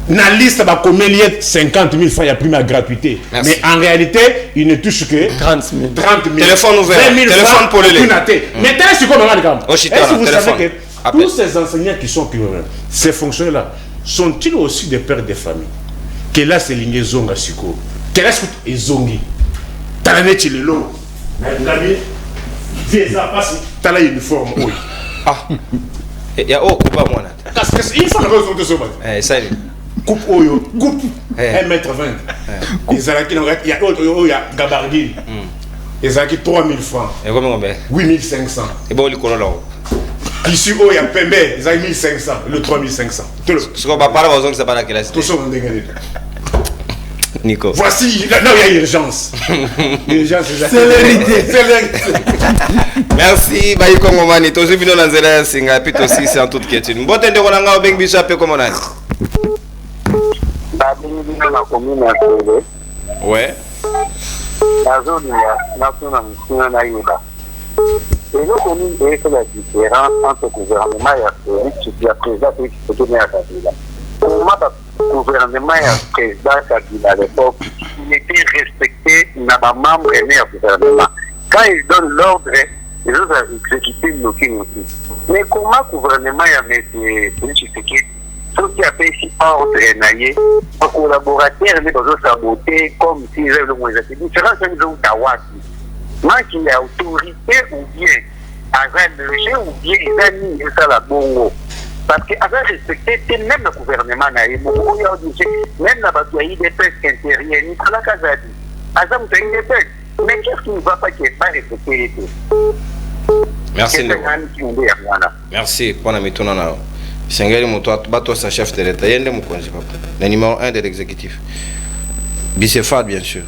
Dans la liste, bah, combien il y a 50 000 francs, il y a plus ma gratuité. Merci. Mais en réalité, il ne touche que 30 000. Téléphone ouvert. 20 000 téléphone pour les lits. Mais est-ce que vous téléphone. savez que tous ces enseignants qui sont ces fonctionnaires-là, sont-ils aussi des pères de famille? Que là, c'est l'ingé zonga siko. Que là, c'est zongi. T'as la chilelo. Ngabi, vieza passe. T'as la uniforme. Oui. Ah. Il y a coupe à moi là. Parce que il faut le résoudre ce matin. Ça y est. Coupe oyo, coupe 1m20. Il y a gabardine. Ils ont 3 000 francs. Et combien? 8 500. Et bon, il y a là. Ici, il y a Pembe, ils ont 1 500, le 3 500. Ce qu'on va parler aux hommes, c'est pas la classe. Tout ça, on est Nico. Voici, là, il y a urgence. Urgence, c'est l'hérité. Merci, Baïko Momani. Tous les vidéos dans Zéla Singa, puis aussi, c'est en toute quiétude. Bon, t'es de Rolanga au Beng Bishop, comment on a? Ouais. Et nous, on fait la différence entre le gouvernement et le président Kabila. Pour moi, le gouvernement et le président Kabila à l'époque, il était respecté dans les membres du gouvernement. Quand ils donnent l'ordre, ils ont exécuté le blocking aussi. Mais comment le gouvernement et M. Tshisekedi, ceux qui ont fait ici ordre, les collaborateurs, ils ont saboté comme s'ils avaient le moyen. C'est différent de nous Tawaki. Moi qui ai autorité ou bien avec le jeu ou bien les amis et ça la bongo. Parce qu'avec respecté, même le gouvernement n'a eu même la bataille des pesques intérieures, ni pas la casade. Azam des pesques. Mais qu'est-ce qui ne va pas qui n'est pas respecté? Merci. Merci pour la méthode. Sengeli Moutoua, bateau sa chef de l'État, yende Moukonzi, papa. Le numéro 1 de l'exécutif. Bicéphale, bien sûr.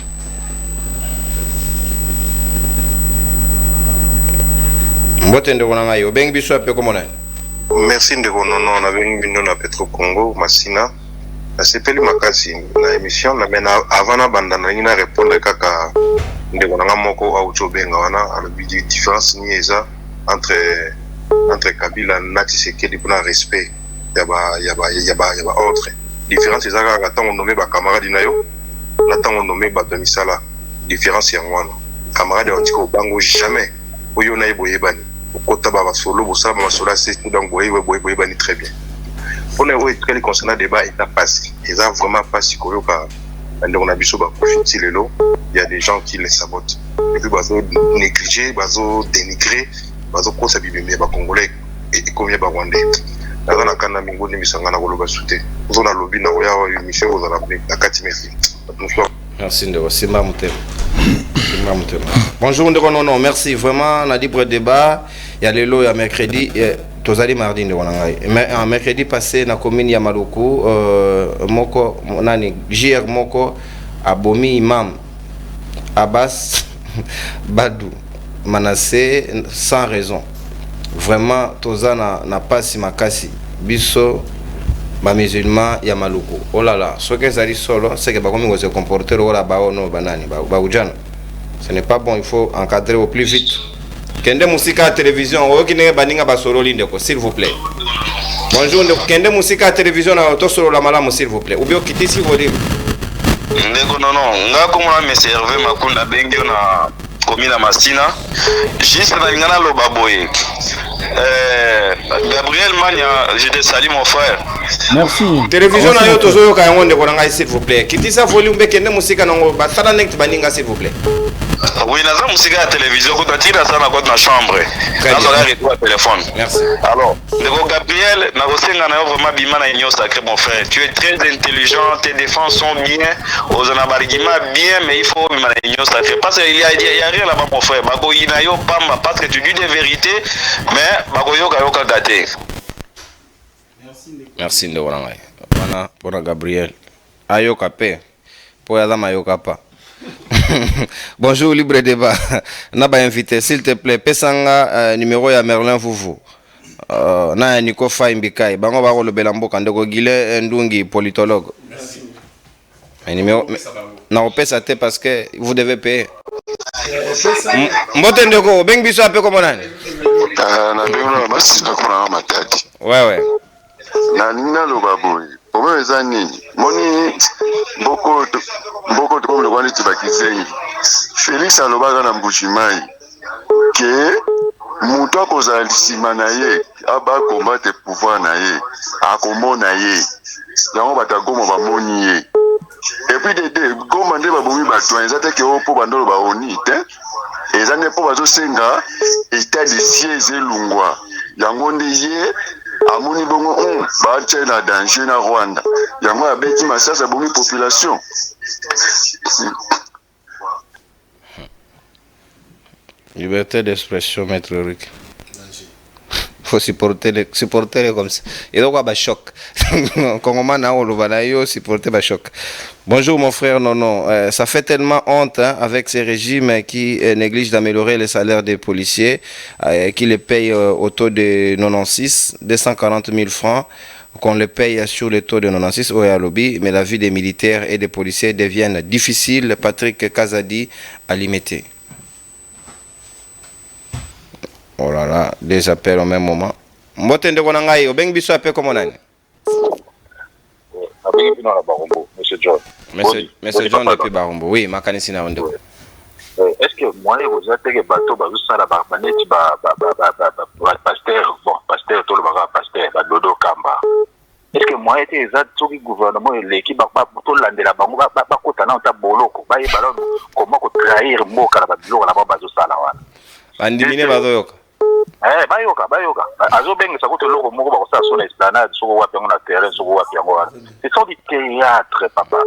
Merci ndeko nono na bengi bino na Petro Congo Masina na sepeli makasi na émission na mena avant na banda na ngina répondre kaka ndeko na moko au chobenga wana a le différence ni eza entre Kabila na Tshisekedi pour un respect ya ba ordre différence eza kaka tango nommé ba camarade na yo na tango nommé ba misala différence ya ngwana camarade on dit ko bango jamais oyo na yeboyebani kota ba solo bosala ba solo c'est donc boyebani très bien pour ne oui très concernant débat est passé ils ont vraiment pas si koyoka on a biso ba profiter lelo il y a des gens qui les sabotent et puis bazo négliger bazo dénigrer bazo kosa bibembe ba congolais et combien ba rwandais dans la kana mingo ni misanga na koloba soute zo na lobby na oya émission zo na na kati merci merci de Simba Mutema. Bonjour non merci vraiment on a libre débat il y a lelo ya mercredi tozali mardi de wanangai mais en mercredi passé na commune ya Maluku moko nani JR moko abomi imam Abbas Badou Manassé sans raison vraiment tozana na pasi makasi biso ba musulman ya Maluku oh là là ce que ça dit solo c'est que ba komi se comporter ola ba ono banani ba ujana ce n'est pas bon il faut encadrer au plus vite kende musika à télévision o kine baninga ba solo lindeko s'il vous plaît bonjour kende musika à télévision na to solo la malamu s'il vous plaît ou bien kitisi volume ndeko non nga ko mona me serve makunda bengi na komina Masina juste na ngana loba boye Gabriel Mania je te salue mon frère merci télévision na yo tozo ka yango ndeko nanga s'il vous plaît kitisa volume be kende musika nango ba sala nek baninga s'il vous plaît. Oui, naza musika ya télévision ko tatira sana ko na chambre nazo la retour téléphone merci alors ndeko Gabriel na kosenga na yo vraiment bima na union sacré mon frère tu es très intelligent tes défenses sont bien aux arguments bien mais il faut bima na union sacré parce qu'il y a rien là-bas mon frère bako ina yo pamba parce que tu dis des vérités mais bako yoka yoka gâté merci ndeko nanga bana bona Gabriel ayoka pe po ya dama yoka pa. Bonjour libre débat naba invité s'il te plaît pesanga numéro ya Merlin Vuvu na Nico Faimbikai bango ba kolobela mboka ndeko Gile Ndungi politologue merci numéro na opesa te parce que vous devez payer mbote ndeko bengi biso ape comme nani na bengo basi na kona matati ouais na nina loba boy problème eza nini moni mboko to comme le kwani tibakizengi Félix alobaka na Mbushimai ke mutu akozala lisima na ye aba combattre pouvoir na ye akomona ye yango batagoma bamoni ye et puis de goma nde babomi bato eza te ke opo bandolo baoni te eza nde po bazosenga état de siège elungwa yango nde ye amoni bongo batie na danger na Rwanda yango abeti masasa bomi population. Liberté d'expression, maître Rick. faut supporter comme ça. Et donc, bah, choc. Supporter choc. Bonjour mon frère, non. Ça fait tellement honte hein, avec ces régimes qui négligent d'améliorer les salaires des policiers, qui les payent au taux de 96, 240 000 francs, qu'on les paye sur le taux de 96 au lobby, mais la vie des militaires et des policiers devient difficile. Patrick Kazadi a limité. Oh là là, des appels au même moment. Mbotende konangai, obeng biso appel comme on a. Monsieur John. Monsieur John depuis Barombo. Oui, makanisi na ondeko. Est-ce que moi vous êtes que bateau ba ça la baneti ba pasteur bon pasteur tout le baga pasteur ba dodo kamba. Est-ce que moi était exact tout le gouvernement l'équipe ba tout landela bango ba kota na ta boloko ba yebalo comment ko trahir mboka la ba biloko la ba bazo sala wana. Bandimine bazoyoka. Bayoka azo benga sa kote loko moko ba ko sa sur l'esplanade sur wa pengo na terrain sur wa pengo. C'est sont du théâtre papa.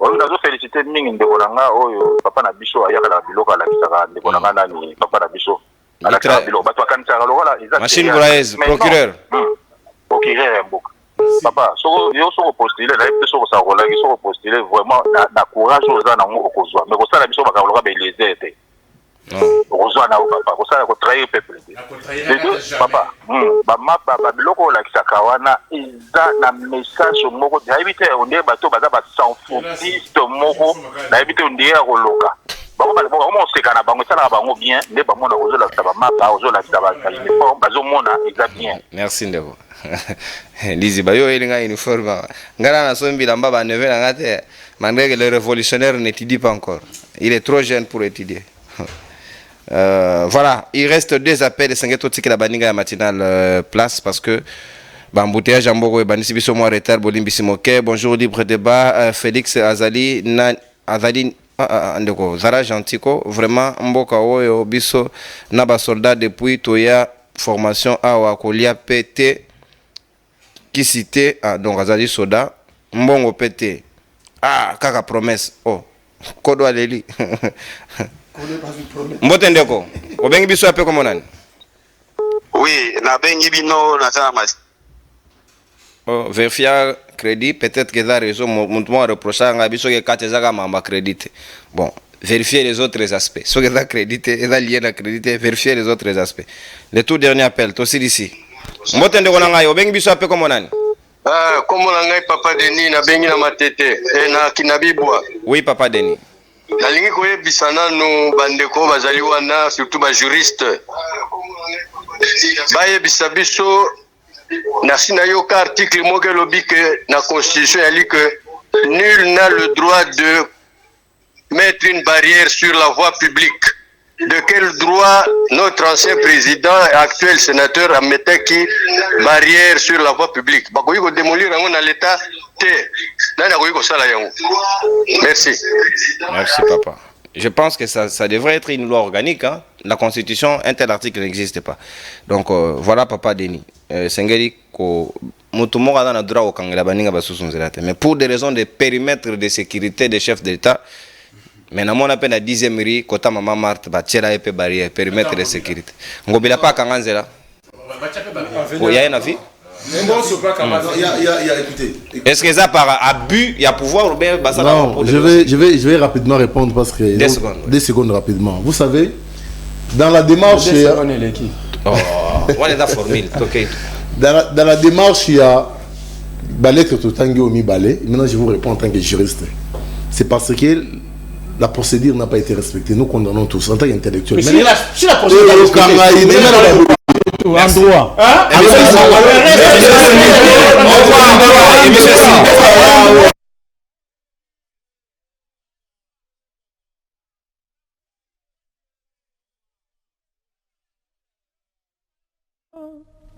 On a félicité mingi ndekolanga oyo papa na biso ayaka la biloko la kisaka ndekolanga nani papa na biso alaka biloko bato akanisa lokola exactement machine Boulaez procureur mboka papa soko yo soko postuler na biso ko sa kolaki soko postuler vraiment na courage oza na ngo okozwa mais ko sala biso baka lokola ba les aider okozwa na papa ko sala ko trahir peuple papa ba biloko la kisaka wana eza na message moko habite onde bato baza ba sans fociste moko na habite onde ya koloka bako ba mo seka na bango sala bango bien nde ba mona ozola ba mapa ozola ba uniforme bazo mona exact bien. Merci ndeko. Lizi bayo elinga uniforme ngara na sombi lamba ba neve na ngate malgré que le révolutionnaire n'étudie pas encore. Il est trop jeune pour étudier. Voilà, il reste 2 appels de 5 autres la baninga matinale place parce que embouteillage en Bogo et Banisi Bisso moi retard Bolim Bissimoke. Bonjour libre débat Félix Azali ndeko Zara Gentiko vraiment mboka oyo biso na ba soldat depuis toya formation awa kolia PT qui cité donc Azali soda mbongo PT kaka promesse kodo aleli Mbote ndeko, obengi biso ape comme nani? Oui, na bengi bino na sama. Vérifier crédit, peut-être que ça raison montement reprochant nga biso ke katezaka mamba crédit. Bon, vérifier les autres aspects. Ce que ça crédit est lié à crédit, vérifier les autres aspects. Le tout dernier appel, toi aussi d'ici. Mbote ndeko na ngai, obengi biso ape comme nani? Comme ngai papa Denis na bengi na matete et na kinabibwa. Oui, papa Denis. Nalingi koyebisa nanu bandeko bazali wana surtout ba juriste bayebisa biso nasi na yoka article moko elobi que na constitution yali que nul n'a le droit de mettre une barrière sur la voie publique. De quel droit notre ancien président et actuel sénateur a mis qui barrière sur la voie publique? Bakoyi ko démolir yango na l'état te. Nana koyi ko sala yango. Merci. Merci papa. Je pense que ça devrait être une loi organique. Hein? La constitution, un tel article n'existe pas. Donc voilà papa Denis. Sengeli ko mutumo kada na droit au kangela baninga basusunzelate. Mais pour des raisons de périmètre de sécurité des chefs d'État, mais na mona peine à 10e riz kota mama Marthe ba tchela epé barrière périmètre de sécurité. Ngobila pa kanganzela. Il y a un avis? Écoutez. Est-ce que ça par abus, il y a pouvoir ou bien non, je vais rapidement répondre parce que 2 secondes rapidement. Vous savez, dans la démarche on est dans formule. Dans la démarche il y a balai que tout tango mi balai. Maintenant je vous réponds en tant que juriste. C'est parce que la procédure n'a pas été respectée. Nous condamnons tous en tant qu'intellectuels. Si la procédure en droit. Hein?